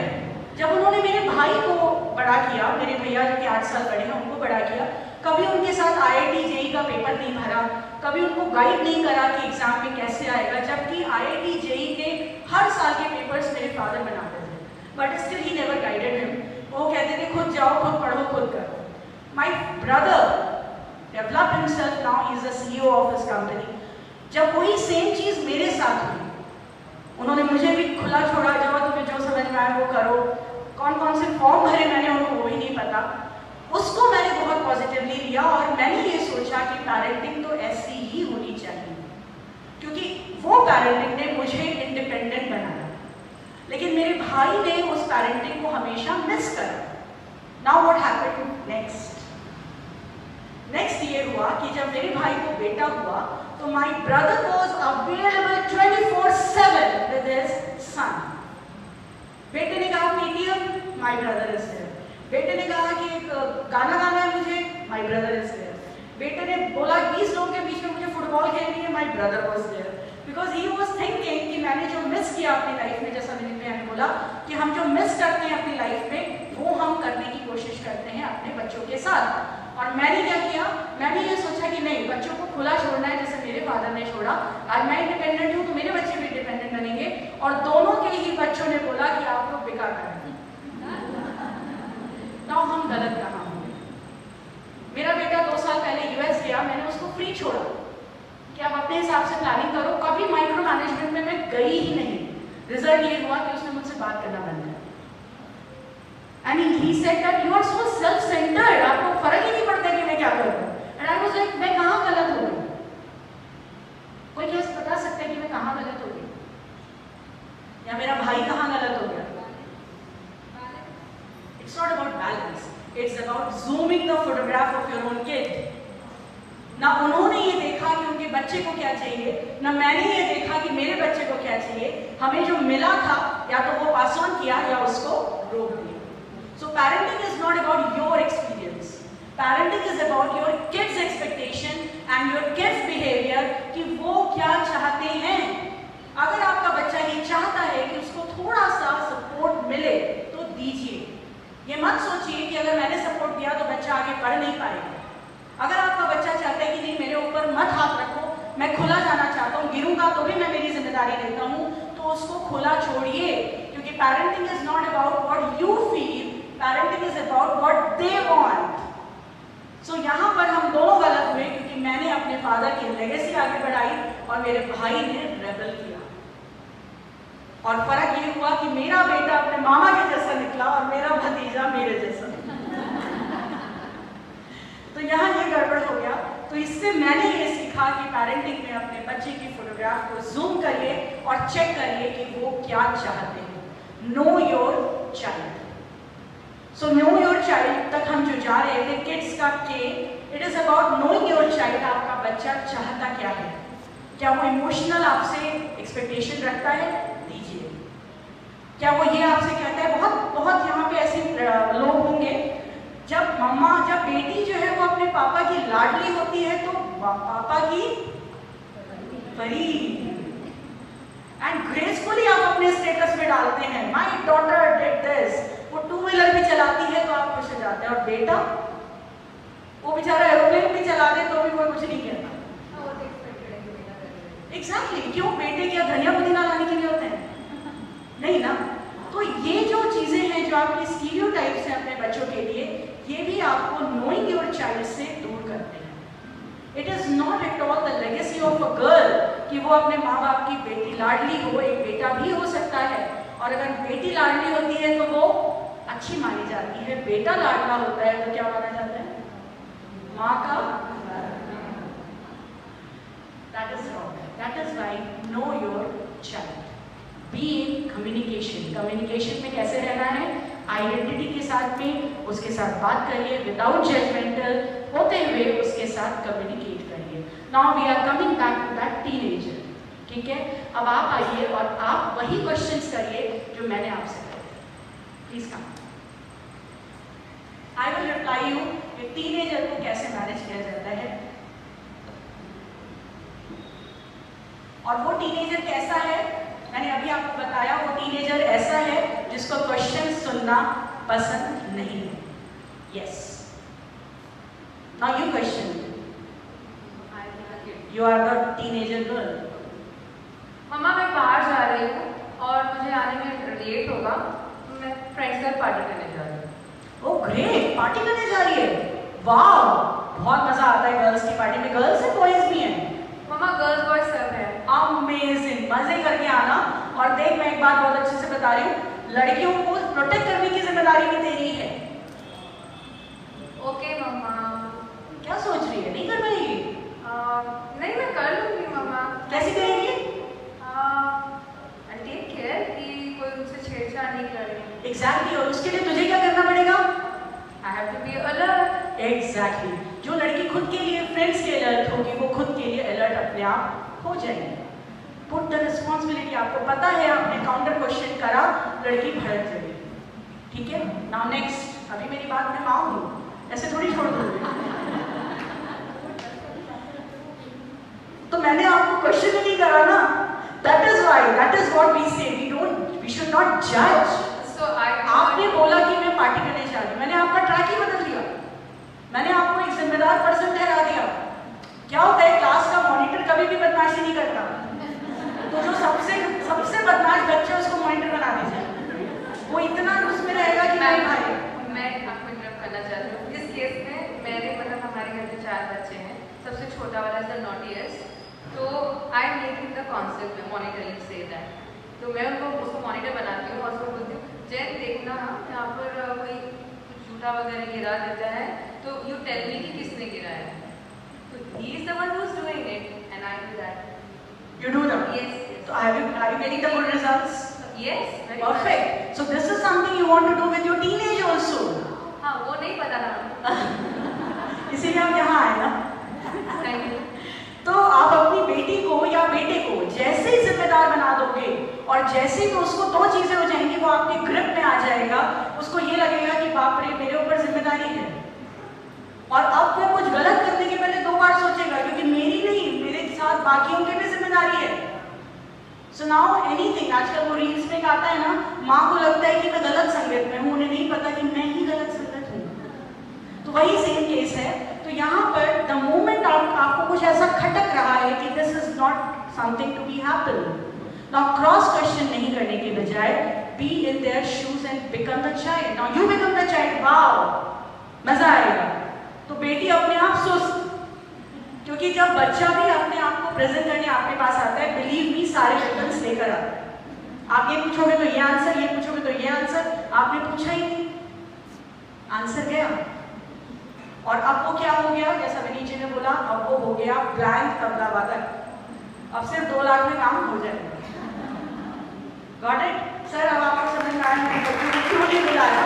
जब उन्होंने मेरे भाई को बड़ा किया, मेरे भैया जो कि 8 साल बड़े हैं उनको बड़ा किया, कभी उनके साथ IIT JEE का पेपर नहीं भरा, कभी उनको गाइड नहीं करा कि एग्जाम में कैसे आएगा, जबकि IIT JEE के हर साल के पेपर्स मेरे फादर बनाते थे, but still he never guided him. वो कहते थे खुद जाओ, खुद पढ़ो, खुद करो। My brother develop himself, now he is the CEO of his company. जब वही सेम चीज मेरे साथ हुई, उन्होंने मुझे भी खुला छोड़ा, जाओ तुम्हें जो समझ में आए वो करो। कौन कौन से फॉर्म भरे मैंने उनको वो भी नहीं पता। उसको मैंने बहुत पॉजिटिवली लिया और मैंने ये सोचा कि पेरेंटिंग तो ऐसी ही होनी चाहिए, क्योंकि वो पेरेंटिंग ने मुझे इंडिपेंडेंट बनाया। लेकिन मेरे भाई ने उस पेरेंटिंग को हमेशा मिस करा। नाउ व्हाट हैपेंड नेक्स्ट ये हुआ कि जब मेरे भाई को बेटा हुआ तो my brother was available 24/7 with his son. बेटे ने कहा PTM, my brother is there. बेटे ने कहा कि एक गाना गाना है मुझे, माय ब्रदर इज देयर। बेटे ने बोला 20 लोगों के बीच में मुझे फुटबॉल खेलनी है, my brother was there. Because he was thinking कि मैंने जो मिस किया अपनी लाइफ में, जैसा मैंने बोला कि हम जो मिस करते हैं अपनी लाइफ में वो हम करने की कोशिश करते हैं अपने बच्चों के साथ। और मैंने क्या किया, मैंने ये सोचा कि नहीं, बच्चों को खुला छोड़ना है जैसे मेरे फादर ने छोड़ा। आज मैं इंडिपेंडेंट हूँ तो मेरे बच्चे भी इंडिपेंडेंट बनेंगे। और दोनों के ही बच्चों ने बोला कि आप लोग बेकार करेंगे। ना हम गलत कहाँ होंगे। मेरा बेटा 2 साल पहले US गया, मैंने उसको फ्री छोड़ा कि आप अपने हिसाब से प्लानिंग करो। कभी माइक्रो मैनेजमेंट में मैं गई ही नहीं। रिजल्ट ये हुआ कि उसने मुझसे बात करना बंद कर। And he said that you are so self-centered, आपको फर्क ही नहीं पड़ता कि मैं क्या करूँ। And I was like, मैं कहाँ गलत हो गई? कोई क्या बता सकता है कि मैं कहाँ गलत हो गई, या मेरा भाई कहाँ गलत हो गया? It's not about balance. It's about zooming the photograph of your own kid. ना उन्होंने ये देखा कि उनके बच्चे को क्या चाहिए, ना मैंने ये देखा कि मेरे बच्चे को क्या चाहिए। हमें जो मिला था या तो वो पास ऑन किया या उसको रोक दिया। So parenting is not about your experience. Parenting is about your kids' expectation and your kids' behavior कि वो क्या चाहते हैं। अगर आपका बच्चा ये चाहता है कि उसको थोड़ा सा सपोर्ट मिले तो दीजिए। ये मत सोचिए कि अगर मैंने सपोर्ट दिया तो बच्चा आगे पढ़ नहीं पाएगा। अगर आपका बच्चा चाहता है कि नहीं मेरे ऊपर मत हाथ रखो, मैं खुला जाना चाहता हूँ, गिरूंगा तो भी मैं मेरी जिम्मेदारी लेता हूँ, तो उसको खुला छोड़िए। क्योंकि parenting is not about what you feel, parenting is about what they want. So यहाँ पर हम दोनों गलत हुए क्योंकि मैंने अपने फादर की लेगेसी आगे बढ़ाई और मेरे भाई ने रेबल किया। और फर्क ये हुआ कि मेरा बेटा अपने मामा के जैसा निकला और मेरा भतीजा मेरे जैसा। तो यहाँ ये गड़बड़ हो गया। तो इससे मैंने ये सीखा कि पेरेंटिंग में अपने बच्चे की फोटोग्राफ को जूम करिए और चेक करिए कि वो क्या चाहते हैं। Know your child. So know your child तक हम जो जा रहे थे, किड्स का के, it is about knowing your child. आपका बच्चा चाहता क्या है, क्या वो इमोशनल आपसे एक्सपेक्टेशन रखता है, दीजिए। क्या वो ये आपसे कहता है, बहुत बहुत यहाँ पे ऐसे लोग होंगे, जब मम्मा, जब बेटी जो है वो अपने पापा की लाडली होती है तो पापा की परी, एंड ग्रेसफुली आप अपने स्टेटस में डालते हैं, माय डॉटर डिड दिस। वो टू व्हीलर भी चलाती है तो आप खुश हो जाते हैं, और बेटा वो बेचारा एरोप्लेन भी चला दे तो भी कोई कुछ नहीं कहता। एग्जैक्टली, क्यों? बेटे क्या धनिया पुदीना लाने के लिए होते हैं? नहीं ना। तो ये जो चीजें हैं जो आपके स्टीरियोटाइप्स हैं अपने बच्चों के लिए, ये भी आपको नोइंग योर चाइल्ड से दूर करते हैं। It is not at all the legacy of a girl कि वो अपने माँ बाप की बेटी लाडली हो, एक बेटा भी हो सकता है, और अगर बेटी लाडली होती है तो वो अच्छी मानी जाती है, बेटा लाडला होता है तो क्या माना जाता है, माँ का। That is wrong. That is why know your child. Be in communication. Communication में कैसे रहना है, आइडेंटिटी के साथ में उसके साथ बात करिए, विदाउट जजमेंटल होते हुए उसके साथ कम्युनिकेट करिए। Now we are coming back to that teenager. ठीक है, अब आप आइए और आप वही क्वेश्चंस करिए जो मैंने आपसे करे। Please come. I will reply you कि टीनेजर को कैसे मैनेज किया जाता है, और वो टीनेजर कैसा है मैंने अभी आपको बताया। वो टीनेजर ऐसा है जिसको क्वेश्चन सुनना पसंद नहीं है। Yes, now you question, you are the teenager girl. मम्मा मैं बाहर जा रही हूँ और मुझे आने में लेट होगा, मैं फ्रेंड्स के साथ पार्टी करने जा रही हूँ। ओह ग्रेट, पार्टी करने जा रही है, वाह, बहुत मजा आता है गर्ल्स की पार्टी में। गर्ल्स हैं बॉयज भी हैं? मम्मा गर्ल्स बॉयज सब है। अमेजिंग, मजे करके आना। और देख, मैं एक बात बहुत अच्छे से बता रही हूँ, लड़कियों को प्रोटेक्ट करने की जिम्मेदारी भी तेरी है। ओके मम्मा। क्या सोच रही है, नहीं कर पाएगी? नहीं मैं कर लूँगी मम्मा। कैसे करेगी? आई टेक केयर कि कोई मुझसे छेड़छाड़ नहीं करे। एग्जैक्टली, और उसके लिए तुझे क्या करना पड़ेगा? I have to be alert. Exactly, जो लड़की खुद के लिए, फ्रेंड्स के अलर्ट होगी, वो खुद के लिए अलर्ट अपने आप हो जाएगी। Put the responsibility. आपको पता है, आपने काउंटर क्वेश्चन करा, लड़की भड़क जाएगी। ठीक है, नाउ नेक्स्ट। अभी मेरी बात मैं मानूं, ऐसे थोड़ी छोड़ दूंगी। तो मैंने आपको क्वेश्चन ही नहीं करा ना। That is why, that is what we say, we should not जज। सो आपने बोला कि मैं पार्टी करने जा रही हूँ, मैंने आपका ट्रैक ही बदल दिया, मैंने आपको एक जिम्मेदार पर्सन ठहरा दिया। क्या होता है, क्लास का मॉनिटर कभी भी बदमाशी नहीं करता, तो जो सबसे बदमाश बच्चे उसको मॉनिटर बना दीजिए, वो इतना उसमें रहेगा कि नहीं भाई। मैं आपको इंटरप्ट करना चाहती हूँ। इस केस में मेरे मतलब हमारे घर में 4 बच्चे हैं, सबसे छोटा वाला इज द नॉटीएस्ट, तो I make it the concept में मॉनिटरिंग से दैट, तो मैं उसको मॉनिटर बनाती हूँ और उसको बोलती हूँ, जैन देखना यहाँ पर कोई कुछ झूठा वगैरह गिरा देता है तो यू टेल मी कि किसने गिराया है, तो he is the one who is doing it and I do that. You do that? Yes. So are you getting the good results? Yes. very Perfect. So this is something you want to do with your teenage also. well. हाँ वो नहीं पता था। इसीलिए हम यहाँ आए ना। Thank you. तो आप अपनी बेटी को या बेटे को जैसे ही जिम्मेदार बना दोगे और जैसे ही तो उसको 2 चीजें हो जाएंगी, वो आपके ग्रिप में आ जाएगा, उसको ये लगेगा कि बाप रे मेरे ऊपर जिम्मेदारी है, और अब वो कुछ गलत करने के पहले 2 बार सोचेगा, क्योंकि मेरी नहीं, मेरे साथ बाकियों की भी जिम्मेदारी है। सो नाउ एनीथिंग, आजकल वो रील्स में आता है ना, माँ को लगता है कि मैं गलत संगत में हूँ, उन्हें नहीं पता कि मैं ही गलत संगत हूँ। तो वही सेम केस है। तो यहाँ पर द मोमेंट आपको कुछ ऐसा खटक रहा है कि this is not something to be happen, now cross question नहीं करने के बजाय be in their shoes and become the child. Now you become the child, wow मजा आएगा। तो बेटी अपने आप सोच, क्योंकि जब बच्चा भी अपने आप को प्रेजेंट करने आपके पास आता है, बिलीव मी, सारे वेपन्स लेकर आता है। आप ये पूछोगे तो ये आंसर, ये पूछोगे तो ये आंसर, आपने पूछा ही नहीं, आंसर गया। और अब वो क्या हो गया, जैसा विनीत जी ने बोला, अब वो हो गया ब्लैंक तबला वादक। अब सिर्फ 2 लाख में काम हो जाएगा। Got it sir? अब आपको समझ में आया है बच्चों को क्यों नहीं बुलाया,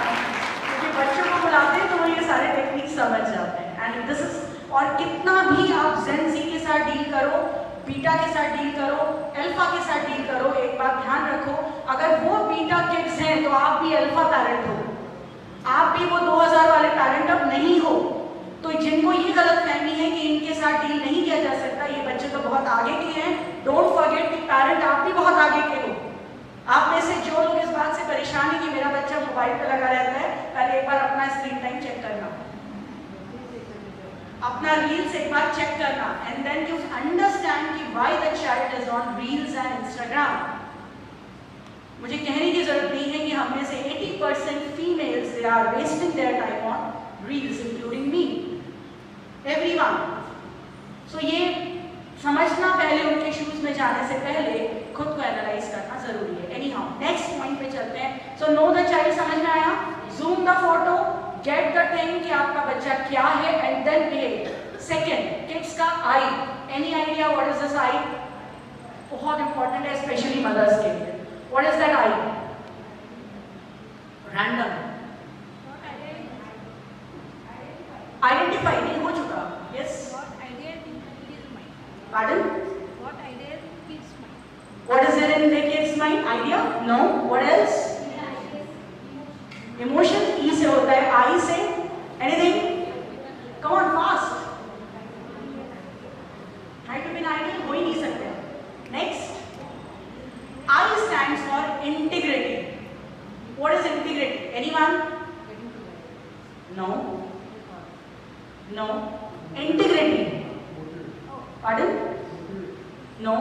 क्योंकि बच्चों को बुलाते हैं तो वो ये सारे टेक्निक समझ जाते हैं। एंड दिस इज, और कितना भी आप जेन ज़ी के साथ डील करो, बीटा के साथ डील करो, अल्फा के साथ डील करो, एक बात ध्यान रखो, अगर वो बीटा किड्स हैं तो आप भी अल्फा पैरेंट हो, आप भी वो 2000 वाले पैरेंट अब नहीं हो। तो जिनको ये गलत फहमी है कि इनके साथ डील नहीं किया जा सकता, ये बच्चे तो बहुत आगे के हैं। डोंट फॉरगेट कि पैरेंट आप भी बहुत आगे के हो। आप में से जो लोग इस बात से परेशान है कि मेरा बच्चा मोबाइल पे लगा रहता है, पहले एक बार अपना स्क्रीन टाइम चेक करना, अपना रील्स एक बार चेक करना, एंड देन यू अंडरस्टैंड कि why the child is on reels and Instagram. मुझे कहने की जरूरत नहीं है कि हम में से 80% females they are wasting their time on reels, including me, everyone. So ये समझना पहले, उनके शूज में जाने से पहले खुद को एनालाइज करना जरूरी है। एनी हाउ, नेक्स्ट पॉइंट पे चलते हैं। सो नो द चाइल्ड समझ में आया? Zoom the photo, get the thing कि आपका बच्चा क्या है, and then behave. Second, kids का I. Any idea what is this I? बहुत इंपॉर्टेंट है स्पेशली मदर्स के लिए। What is that I? Random. Identify नहीं हो चुका। Yes, pardon? What is there in the kid's mind? Idea? No. What else? Emotion. E से होता है, I से anything? Come on, fast. Try to be an ideal, हो ही नहीं सकते। Next. I stands for integrity. What is integrity? Anyone? No. No. Integrity. Pardon? No.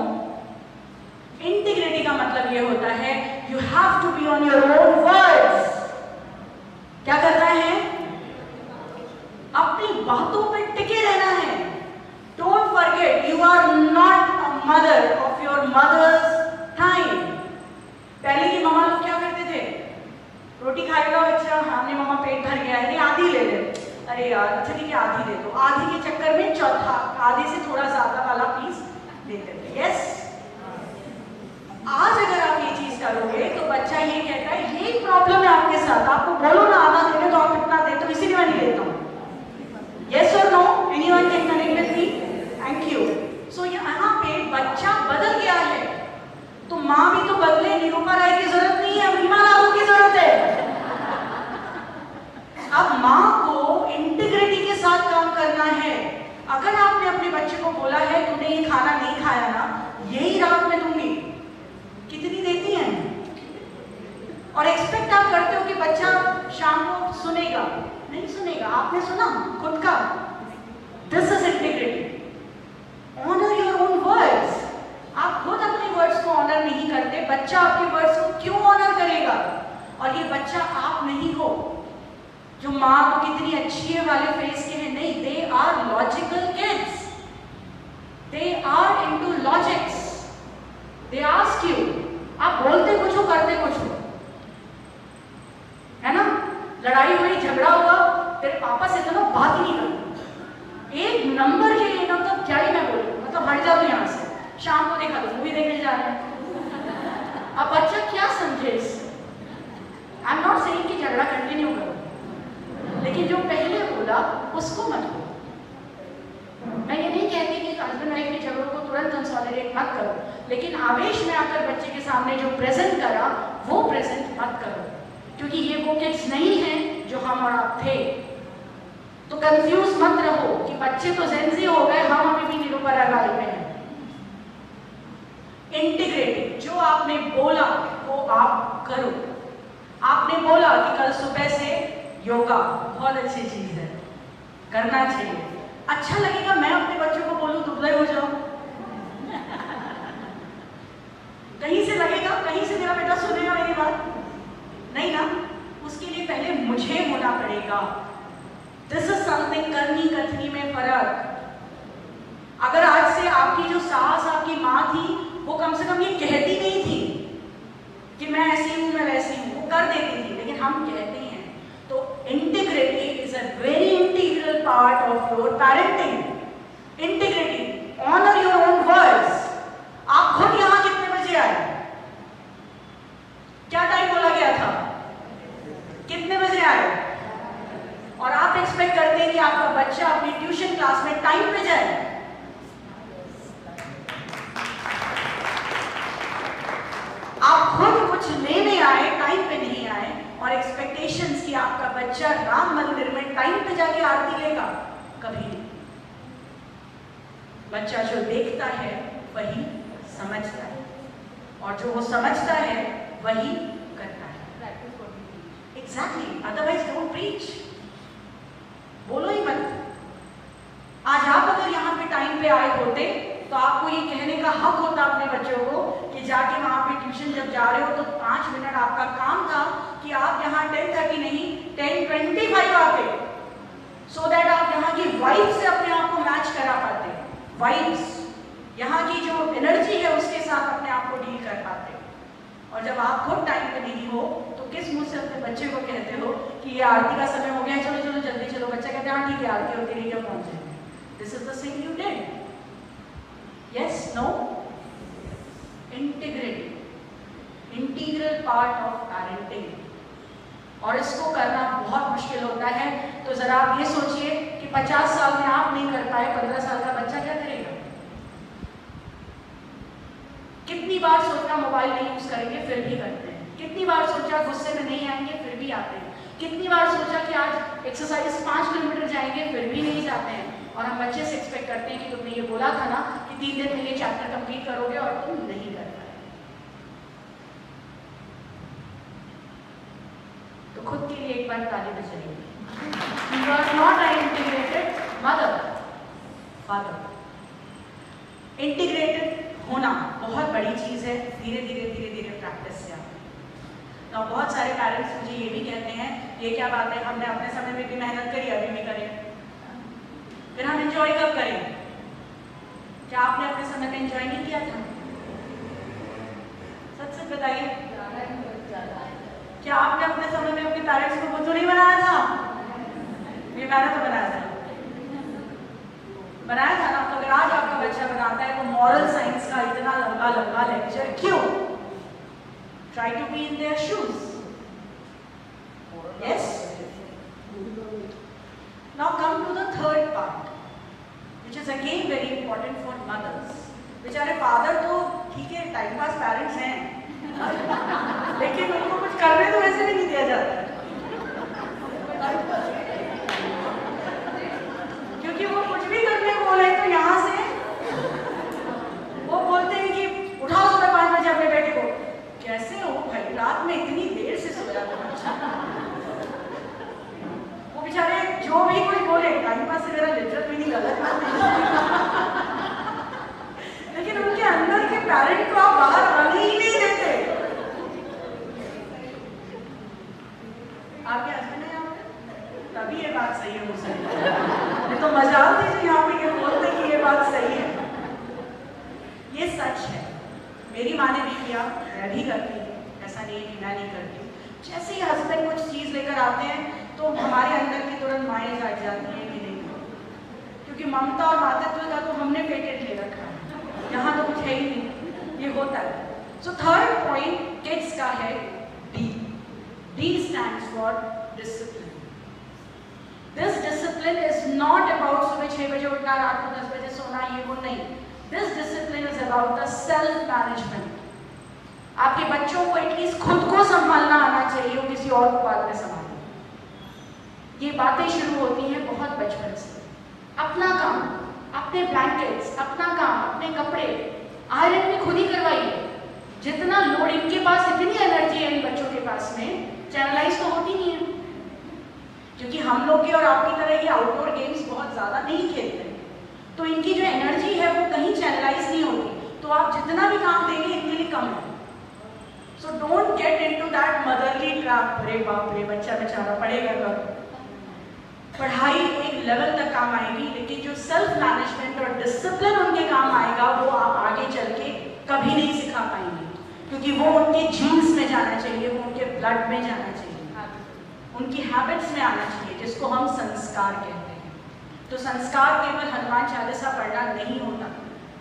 Integrity का मतलब ये होता है you have to be on your own words. क्या करना है? अपनी बातों पे टिके रहना है। Don't forget you are not a mother of your mother's time. पहले की मम्मा लोग क्या करते थे? रोटी खाएगा बच्चा, हमने मम्मा पेट भर गया है, नहीं आधी ले ले, अरे यार अच्छा ठीक है आधी दे दो, आधी के चक्कर में चौथा आधे से थोड़ा ज्यादा वाला पीस देते थे। यस, आज अगर आप ये चीज करोगे तो बच्चा ये कहता है यही प्रॉब्लम है आपके साथ, आपको बोलो ना आधा देने तो आप इतना दे, तो इसीलिए मैं नहीं देता हूँ। यस और no? Anyone can connect with me? Thank you. So यहाँ पे बच्चा बदल गया है, तो माँ भी तो बदले। निरूपा राय की जरूरत नहीं है, रीमा लागू की जरूरत है। अब माँ को इंटीग्रिटी के साथ काम करना है। अगर आपने अपने बच्चे को बोला है तूने ये खाना नहीं खाया ना, यही रात में दूंगी, कितनी देती हैं? और एक्सपेक्ट आप करते हो कि बच्चा शाम को सुनेगा, नहीं सुनेगा। आपने सुना खुद का? This is integrity. Honour your own words. आप खुद अपने वर्ड्स को ऑनर नहीं करते, बच्चा आपके वर्ड्स को क्यों ऑनर करेगा? और ये बच्चा आप नहीं हो जो माँ को कितनी अच्छी है वाले फेस के हैं, नहीं, they are logical kids, they are into logics. They ask you, आप बोलते कुछ हो करते कुछ हो, है ना? लड़ाई हुई, झगड़ा हुआ, तेरे पापा से तो बात ही नहीं करती, एक नंबर के लिए मतलब क्या ही मैं बोलूं, मतलब हट जाओ यहाँ से, शाम को देखा तो मूवी देखने जा रहे हैं। अब बच्चा क्या समझे इससे? आई एम नॉट सेइंग कि झगड़ा कंटिन्यू करो, लेकिन जो पहले बोला उसको मत बोलो। मैं ये नहीं कहती कि हस्बैंड वाइफ के झगड़ों को तुरंत कंसोलिडेट मत करो, लेकिन आवेश में आकर बच्चे के सामने जो प्रेजेंट करा वो प्रेजेंट मत करो, क्योंक't ये वो किड्स नहीं हैं जो हम और आप थे। तो कंफ्यूज मत रहो कि बच्चे तो जेन-ज़ी हो गए, हम अभी भी निरूपा राय में हैं। इंटीग्रेटिव, जो आपने बोला वो आप करो। आपने बोला कि कल सुबह से योगा बहुत अच्छी चीज है, करना चाहिए, अच्छा लगेगा मैं अपने बच्चों को बोलूं दुबले हो जाओ? कहीं से लगेगा, कहीं से मेरा बेटा सुनेगा मेरी बात? नहीं ना। उसके लिए पहले मुझे होना पड़ेगा। दिस इज समथिंग, करनी कथनी में फर्क। अगर आज से आपकी जो सास, आपकी माँ थी, वो कम से कम ये कहती नहीं थी कि मैं ऐसी हूँ मैं वैसी हूँ, वो कर देती थी, लेकिन हम कहते हैं। तो integrity is a very integral part of your parenting. Integrity. Honor your own words. आप खुद यहाँ कितने बजे आए? क्या टाइम बोला गया था? कितने बजे आए? और आप एक्सपेक्ट करते हैं कि आपका बच्चा अपनी ट्यूशन क्लास में टाइम पे जाए? आप खुद कुछ लेने आए, टाइम पे नहीं आए, और एक्सपेक्टेशंस कि आपका बच्चा राम मंदिर में टाइम पे जाके आरती लेगा? कभी नहीं। बच्चा जो देखता है वही समझता है, और जो वो समझता है वही करता है। Exactly, otherwise don't preach. बोलो ही मत। आज आप अगर यहाँ पे टाइम पे आए होते तो आपको ये कहने का हक होता अपने बच्चों को कि जाके वहाँ पे ट्यूशन जब जा रहे हो तो 5 मिनट आपका काम था कि आप यहाँ 10:30 नहीं 10:25 आते, सो दैट आप यहाँ की वाइब से अपने आप को मैच करा पाते। वाइब्स, यहाँ की जो एनर्जी है उसके साथ अपने आप को डील कर पाते। और जब आप खुद टाइम पे नहीं हो तो किस मुंह से अपने बच्चे को कहते हो कि ये आरती का समय हो गया, चलो चलो जल्दी चलो। बच्चा कहते हैं हाँ ठीक है आरती होती रही, जब पहुंच जाएंगे। This is the same you did. Yes, no? Integrity, integral part of parenting. और इसको करना बहुत मुश्किल होता है। तो जरा आप ये सोचिए कि 50 साल में आप नहीं कर पाए, 15 साल का बच्चा क्या करेगा? कितनी बार सोचा मोबाइल नहीं यूज करेंगे, फिर भी करते हैं। कितनी बार सोचा गुस्से में नहीं आएंगे, फिर भी आते हैं। कितनी बार सोचा कि आज एक्सरसाइज 5 किलोमीटर जाएंगे, फिर भी नहीं जाते हैं। और हम बच्चे से एक्सपेक्ट करते हैं कि तुमने ये बोला था ना कि 3 दिन में ये चैप्टर कंप्लीट करोगे, और तुम नहीं कर पाए। तो खुद के लिए एक बार ताली बजाइए। You are not an integrated mother, father. Integrated होना बहुत बड़ी चीज़ है। धीरे धीरे प्रैक्टिस से आता है। तो बहुत सारे पेरेंट्स मुझे ये भी कहते हैं, ये क्या बात है, हमने अपने समय में भी मेहनत करी, अभी भी करें, फिर हम एंजॉय कब करें? क्या आपने अपने समय में एंजॉय नहीं किया था? सच सच बताइए, क्या आपने अपने समय में अपने पेरेंट्स को बुद्धू नहीं बनाया था? ये मैंने तो बनाया था ना। तो अगर आज आपका बच्चा बनाता है तो मॉरल साइंस का इतना लंबा लंबा लेक्चर क्यों? Try to be in their shoes. Yes, now come to the third part, which is again very important for mothers. बेचारे फादर तो ठीक है, टाइम पास पेरेंट्स हैं, लेकिन उनको कुछ करने तो वैसे भी नहीं दिया जाता, क्योंकि वो कुछ भी करने को बोले तो यहाँ से वो बोलते हैं कि उठाओ सुबह 5 बजे अपने बेटे को। कैसे हो भाई, रात में इतनी देर से सोया था? वो बेचारे जो भी कोई बोले, टाइम पास से मेरा लिटरल मीनिंग गलत ना लेकिन उनके अंदर के पेरेंट को आप बाहर आने ही नहीं देते। आपके हस्बैंड है यहाँ पे? तभी ये बात सही है मुझसे, नहीं तो मजाक थी जो यहाँ पे ये बोलते कि ये बात सही है। ये सच है, मेरी माँ ने भी किया, मैं भी करती हूँ, ऐसा नहीं है कि मैं नहीं करती हूँ। जैसे ही हस्बैंड कुछ चीज़ लेकर आते हैं तो हमारे अंदर की तुरंत माएँ जाग जाती हैं कि नहीं, क्योंकि ममता और मातृत्व का तो हमने पेटेंट ले रखा है, यहाँ तो कुछ है ही नहीं, ये होता है। सो थर्ड पॉइंट किड्स का है D. D stands for discipline. This discipline is not about सुबह 6 बजे उठना, रात को 10 बजे सोना, ये वो नहीं। This discipline is about the self management. आपके बच्चों को एटलीस्ट खुद को संभालना आना चाहिए, वो किसी और को बाद में संभाले। ये बातें शुरू होती हैं बहुत बचपन से। अपना काम, अपने ब्लैंकेट्स, अपना काम, अपने कपड़े आयरन में खुद ही करवाइए। जितना लोड इनके पास, इतनी एनर्जी है इन बच्चों के पास में, चैनलाइज तो होती नहीं है, क्योंकि हम लोग की और आपकी तरह ये आउटडोर गेम्स बहुत ज़्यादा नहीं खेलते, तो इनकी जो एनर्जी है वो कहीं चैनलाइज नहीं होती। तो आप जितना भी काम देंगे इनके लिए कम है। So don't get into that motherly trap. अरे बाप रे, बच्चा बेचारा पढ़ेगा कब? पढ़ाई एक लेवल तक काम आएगी, लेकिन जो सेल्फ मैनेजमेंट और डिसिप्लिन उनके काम आएगा वो आप आगे चल के कभी नहीं सिखा पाएंगे, क्योंकि वो उनके जीन्स में जाना चाहिए, वो उनके ब्लड में जाना चाहिए, उनकी हैबिट्स में आना चाहिए, जिसको हम संस्कार कहते हैं। तो संस्कार केवल हनुमान चालीसा पढ़ना नहीं होता,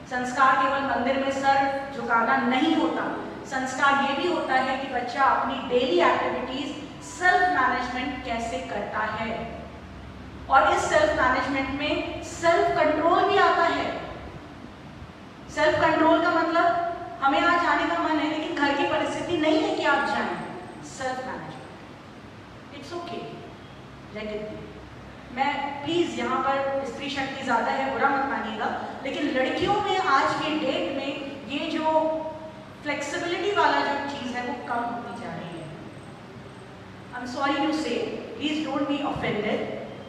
संस्कार केवल मंदिर में सर झुकाना नहीं होता। संस्कार ये भी होता है कि बच्चा अपनी डेली एक्टिविटीज सेल्फ मैनेजमेंट कैसे करता है, और इस सेल्फ मैनेजमेंट में सेल्फ कंट्रोल भी आता है। सेल्फ कंट्रोल का मतलब हमें आज जाने का मन है लेकिन घर की परिस्थिति नहीं है कि आप जाएं। Self management, it's okay, let it be. मैं प्लीज यहाँ पर स्त्री शक्ति ज्यादा है बुरा मत मानिएगा, लेकिन लड़कियों में आज के डेट में ये जो फ्लेक्सिबिलिटी वाला जो चीज है वो कम होती जा रही है। I am sorry to say, please don't be offended,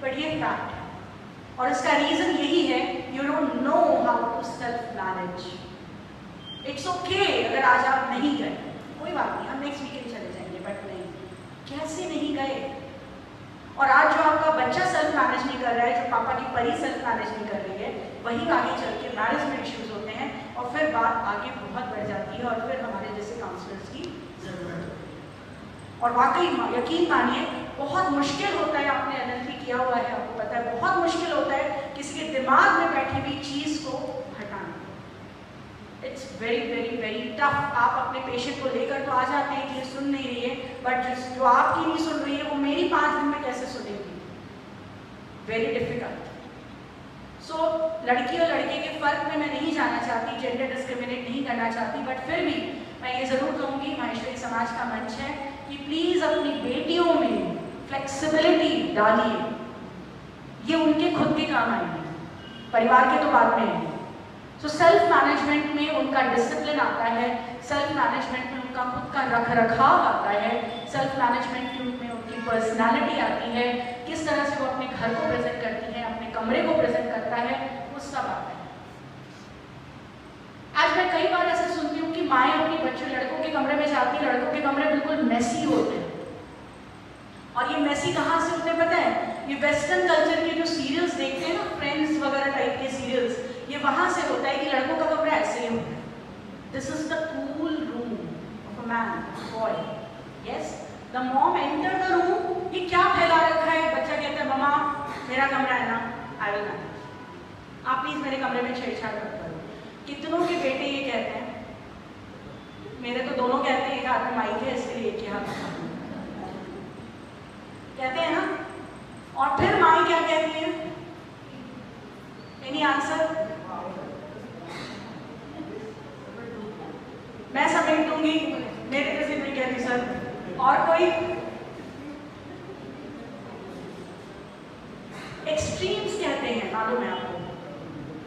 but ये फैक्ट है, और इसका रीजन यही है you don't know how to self manage. It's okay अगर आज आप नहीं गए, कोई बात नहीं, हम नेक्स्ट वीकेंड चले जाएंगे, बट नहीं, कैसे नहीं गए। और आज जो आपका बच्चा सेल्फ मैनेज नहीं कर रहा है, जो पापा की परी सेल्फ मैनेज नहीं कर रही है, वही आगे चल के मैरिज में इश्यूज होते हैं, और फिर बात आगे बहुत बढ़ जाती है, और फिर हमारे जैसे काउंसलर्स की जरूरत होती है। और वाकई यकीन मानिए बहुत मुश्किल होता है, आपने एनएलपी किया हुआ है, आपको पता है बहुत मुश्किल होता है किसी के दिमाग में बैठी हुई चीज को हटाना। It's very very very tough. आप अपने पेशेंट को लेकर तो आ जाते हैं कि ये सुन नहीं रही है, बट जो आपकी नहीं सुन रही है वो मेरी 5 दिन में कैसे सुनेगी, वेरी डिफिकल्ट। सो लड़की और लड़के के फर्क में मैं नहीं जाना चाहती, जेंडर डिस्क्रिमिनेट नहीं करना चाहती, बट फिर भी मैं ये जरूर कहूँगी, माहेश्वरी समाज का मंच है, कि प्लीज अपनी बेटियों में फ्लेक्सिबिलिटी डालिए। ये उनके खुद के काम आएंगे, परिवार के तो बाद में है। सो सेल्फ मैनेजमेंट में उनका डिसिप्लिन आता है, सेल्फ मैनेजमेंट में उनका खुद का रख रखाव आता है, सेल्फ मैनेजमेंट में उनकी पर्सनालिटी आती है, किस तरह से वो अपने घर को प्रेजेंट करती है, अपने कमरे को प्रेजेंट करता है, वो सब आता है। आज मैं कई बार ऐसा सुनती हूँ कि माएँ अपनी बच्चों लड़कों के कमरे में जाती, लड़कों के कमरे बिल्कुल मेसी होते हैं। और ये मेसी कहाँ से होते हैं पता है? ये वेस्टर्न कल्चर के जो सीरियल्स देखते हैं ना, फ्रेंड्स वगैरह टाइप के सीरियल्स, ये वहां से होता है कि लड़कों का कमरा ऐसे ही होता है। This is the cool room of a man, boy. Yes, the mom enter the room, ये क्या फैला रखा है? बच्चा कहता है मम्मा मेरा कमरा है ना, आई विल मैनेज, आप प्लीज मेरे कमरे में छेड़छाड़ मत करो। कितनों के बेटे ये कहते हैं, मेरे तो दोनों कहते हैं, एक हाथ में माइक है इसलिए एक ही हाथ में कहते हैं ना। और फिर माई क्या कहती है? Any answer? मैं समेट दूंगी, मेरे जैसे नहीं कहती सर। और कोई? एक्सट्रीम्स कहते हैं, मालूम है आपको।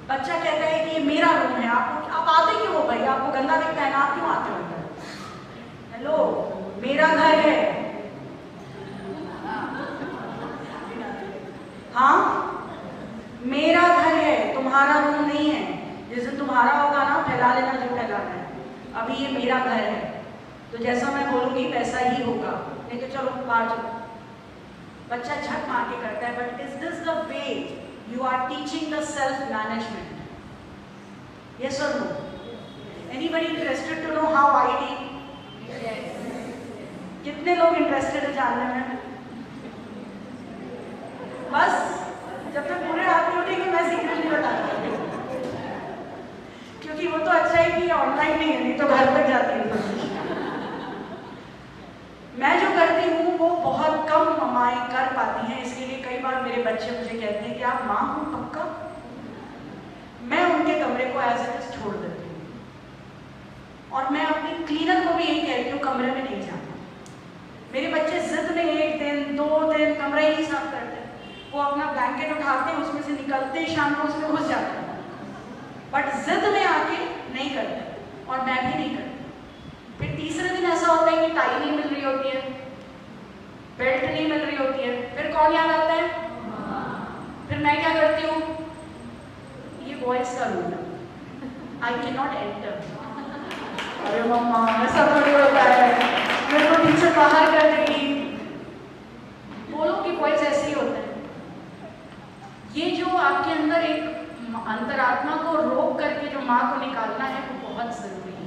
बच्चा कहता है कि ये मेरा रूम है, आप आते क्यों हो भाई? आपको गंदा दिखता है ना, आप क्यों आते हो अंदर? हेलो, मेरा घर है। हाँ, मेरा घर है, तुम्हारा रूम नहीं है। जिस दिन तुम्हारा होगा ना, फैला लेना जो फैलाना है, अभी ये मेरा घर है, तो जैसा मैं बोलूंगी वैसा ही होगा, नहीं तो चलो बाहर चलो। बच्चा झट मार के करता है, but is this the way you are teaching the self management? Yes और no? Anybody interested to know how I teach? कितने लोग इंटरेस्टेड है जानने में? बस जब तक पूरे हाथ में उठेंगे मैं सीक्रेट नहीं बताती, क्योंकि वो तो अच्छा है कि ऑनलाइन नहीं है, नहीं तो घर तक जाती है। मैं जो करती हूँ वो बहुत कम माएँ कर पाती हैं, इसके लिए कई बार मेरे बच्चे मुझे कहते हैं कि आप माँ हो पक्का? मैं उनके कमरे को एज इट इज छोड़ देती हूँ, और मैं अपनी क्लीनर को भी यही कहती हूँ कमरे में नहीं जाना। मेरे बच्चे जिद में 1 दिन 2 दिन कमरा ही नहीं साफ करते, वो अपना ब्लैंकेट उठाते हैं, उसमें से निकलते ही शाम को उसमें घुस जाते हैं, बट जिद में आके नहीं करते, और मैं भी नहीं करती। फिर तीसरे दिन ऐसा होता है कि टाई नहीं मिल रही होती है, बेल्ट नहीं मिल रही होती है, फिर कौन याद आता है? फिर मैं क्या करती हूँ, ये बॉयज का रूम है, आई कैन नॉट एंटर। अरे मम्मा ऐसा थोड़ी होता है, मेरे को टीचर बाहर कर देगी। बोलो कि बॉयज ऐसे ही होते हैं। ये जो आपके अंदर एक अंतरात्मा को रोक करके जो माँ को निकालना है, वो बहुत जरूरी है।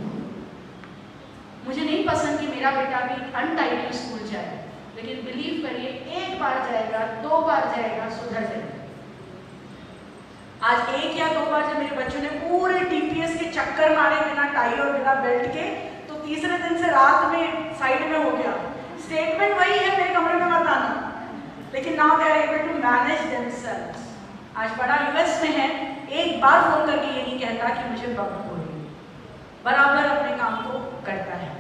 मुझे नहीं पसंद कि मेरा बेटा भी अनटाइडी स्कूल जाए, लेकिन बिलीव करिए 1 बार जाएगा, 2 बार जाएगा, सुधर जाएगा। आज एक या दो बार जब मेरे बच्चों ने पूरे TPS के चक्कर मारे बिना टाई और बिना बेल्ट के, तो तीसरे दिन से रात में साइड में हो गया। स्टेटमेंट वही है, मेरे कमरे में मत आना, लेकिन now they are able to manage themselves. आज बड़ा US में है, एक बार फोन करके ये नहीं कहता कि मुझे बम हो रही, बराबर अपने काम को करता है।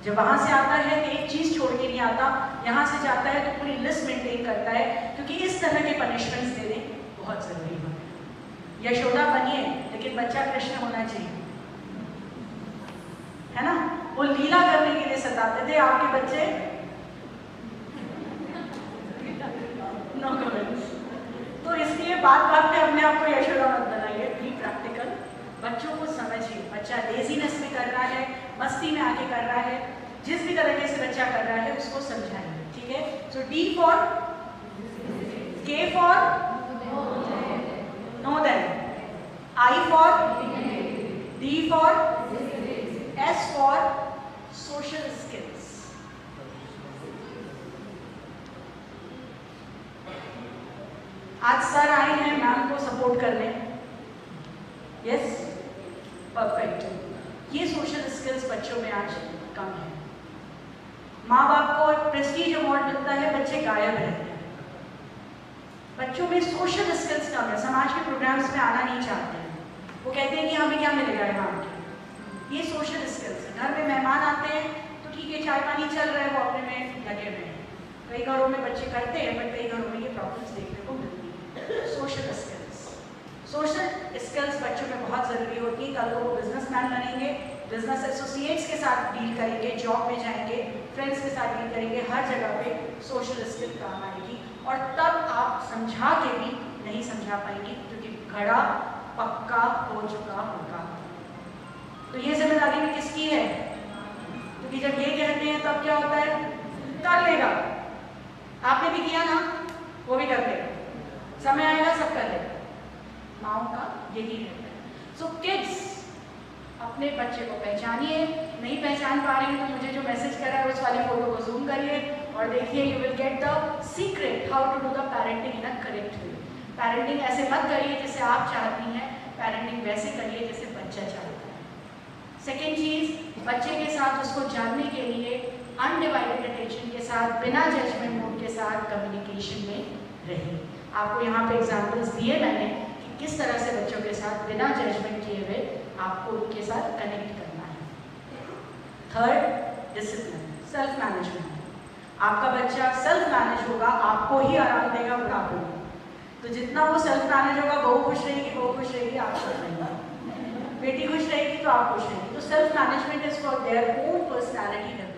जब वहां से आता है तो एक चीज छोड़ के नहीं आता, यहाँ से जाता है तो पूरी लिस्ट मेंटेन करता है, क्योंकि इस तरह के पनिशमेंट्स देने बहुत जरूरी है। यशोदा बनिए, लेकिन बच्चा कृष्ण होना चाहिए, है ना। वो लीला करने के लिए सताते थे, आपके बच्चे नो कमेंट्स। तो इसलिए बात बात पे अपने आप को यशोदा मत बनाइए, बी प्रैक्टिकल। बच्चों को समझिए, बच्चा लेजीनेस में कर रहा है, मस्ती में आके कर रहा है, जिस भी तरीके से बच्चा कर रहा है उसको समझाइए, ठीक है। So D for, K for know then, I for, D for, S for social skills. आज सर आए हैं मैम को सपोर्ट करने, यस, परफेक्ट। ये सोशल स्किल्स बच्चों में आज कम है। माँ बाप को एक प्रेस्टीज अवार्ड मिलता है, बच्चे गायब रहते हैं। बच्चों में सोशल स्किल्स कम है, समाज के प्रोग्राम्स में आना नहीं चाहते हैं। वो कहते हैं कि हमें क्या मिलेगा यहाँ आके। ये सोशल स्किल्स है। घर में मेहमान आते हैं तो ठीक है, चाय पानी चल रहा है, वो अपने में लगे हुए हैं। कई घरों में बच्चे करते हैं, बट कई घरों में ये प्रॉब्लम्स देखने को मिलती है। सोशल स्किल्स, सोशल स्किल्स बच्चों में बहुत ज़रूरी होती है। कल को वो बिजनेसमैन बनेंगे, बिजनेस एसोसिएट्स के साथ डील करेंगे, जॉब में जाएंगे, फ्रेंड्स के साथ डील करेंगे, हर जगह पे सोशल स्किल काम आएगी। और तब आप समझा के भी नहीं समझा पाएंगे, क्योंकि घड़ा पक्का हो चुका होगा। तो ये जिम्मेदारी भी किसकी है? क्योंकि जब ये कहते हैं तब क्या होता है, कर लेगा। आपने भी किया ना, वो भी कर लेगा, समय आएगा सब कर लेगा। माओ का यही रहता है। सो किड्स, अपने बच्चे को पहचानिए। नहीं पहचान पा रहे हैं तो मुझे जो मैसेज करा है उस वाली फोटो को जूम करिए और देखिए, you will get the secret how to do the parenting in a correct way. Parenting ऐसे मत करिए जैसे आप चाहती हैं, पेरेंटिंग वैसे करिए जैसे बच्चा चाहता है। सेकेंड चीज, बच्चे के साथ उसको जानने के लिए अनडिवाइडेड अटेंशन के साथ, बिना जजमेंट मूड के साथ कम्युनिकेशन में रहिए। आपको यहाँ पे एग्जाम्पल्स दिए मैंने कि किस तरह से बच्चों के साथ बिना जजमेंट किए हुए आपको उनके साथ कनेक्ट करना है। Third, discipline, self management. आपका बच्चा सेल्फ मैनेज होगा, आपको ही आराम देगा बुढ़ापे में। तो जितना वो सेल्फ मैनेज होगा, बहू खुश रहेगी, बहू खुश रहेगी, आप खुश रहेंगे, बेटी खुश रहेगी तो आप खुश रहेंगी। तो self management is for their own personality.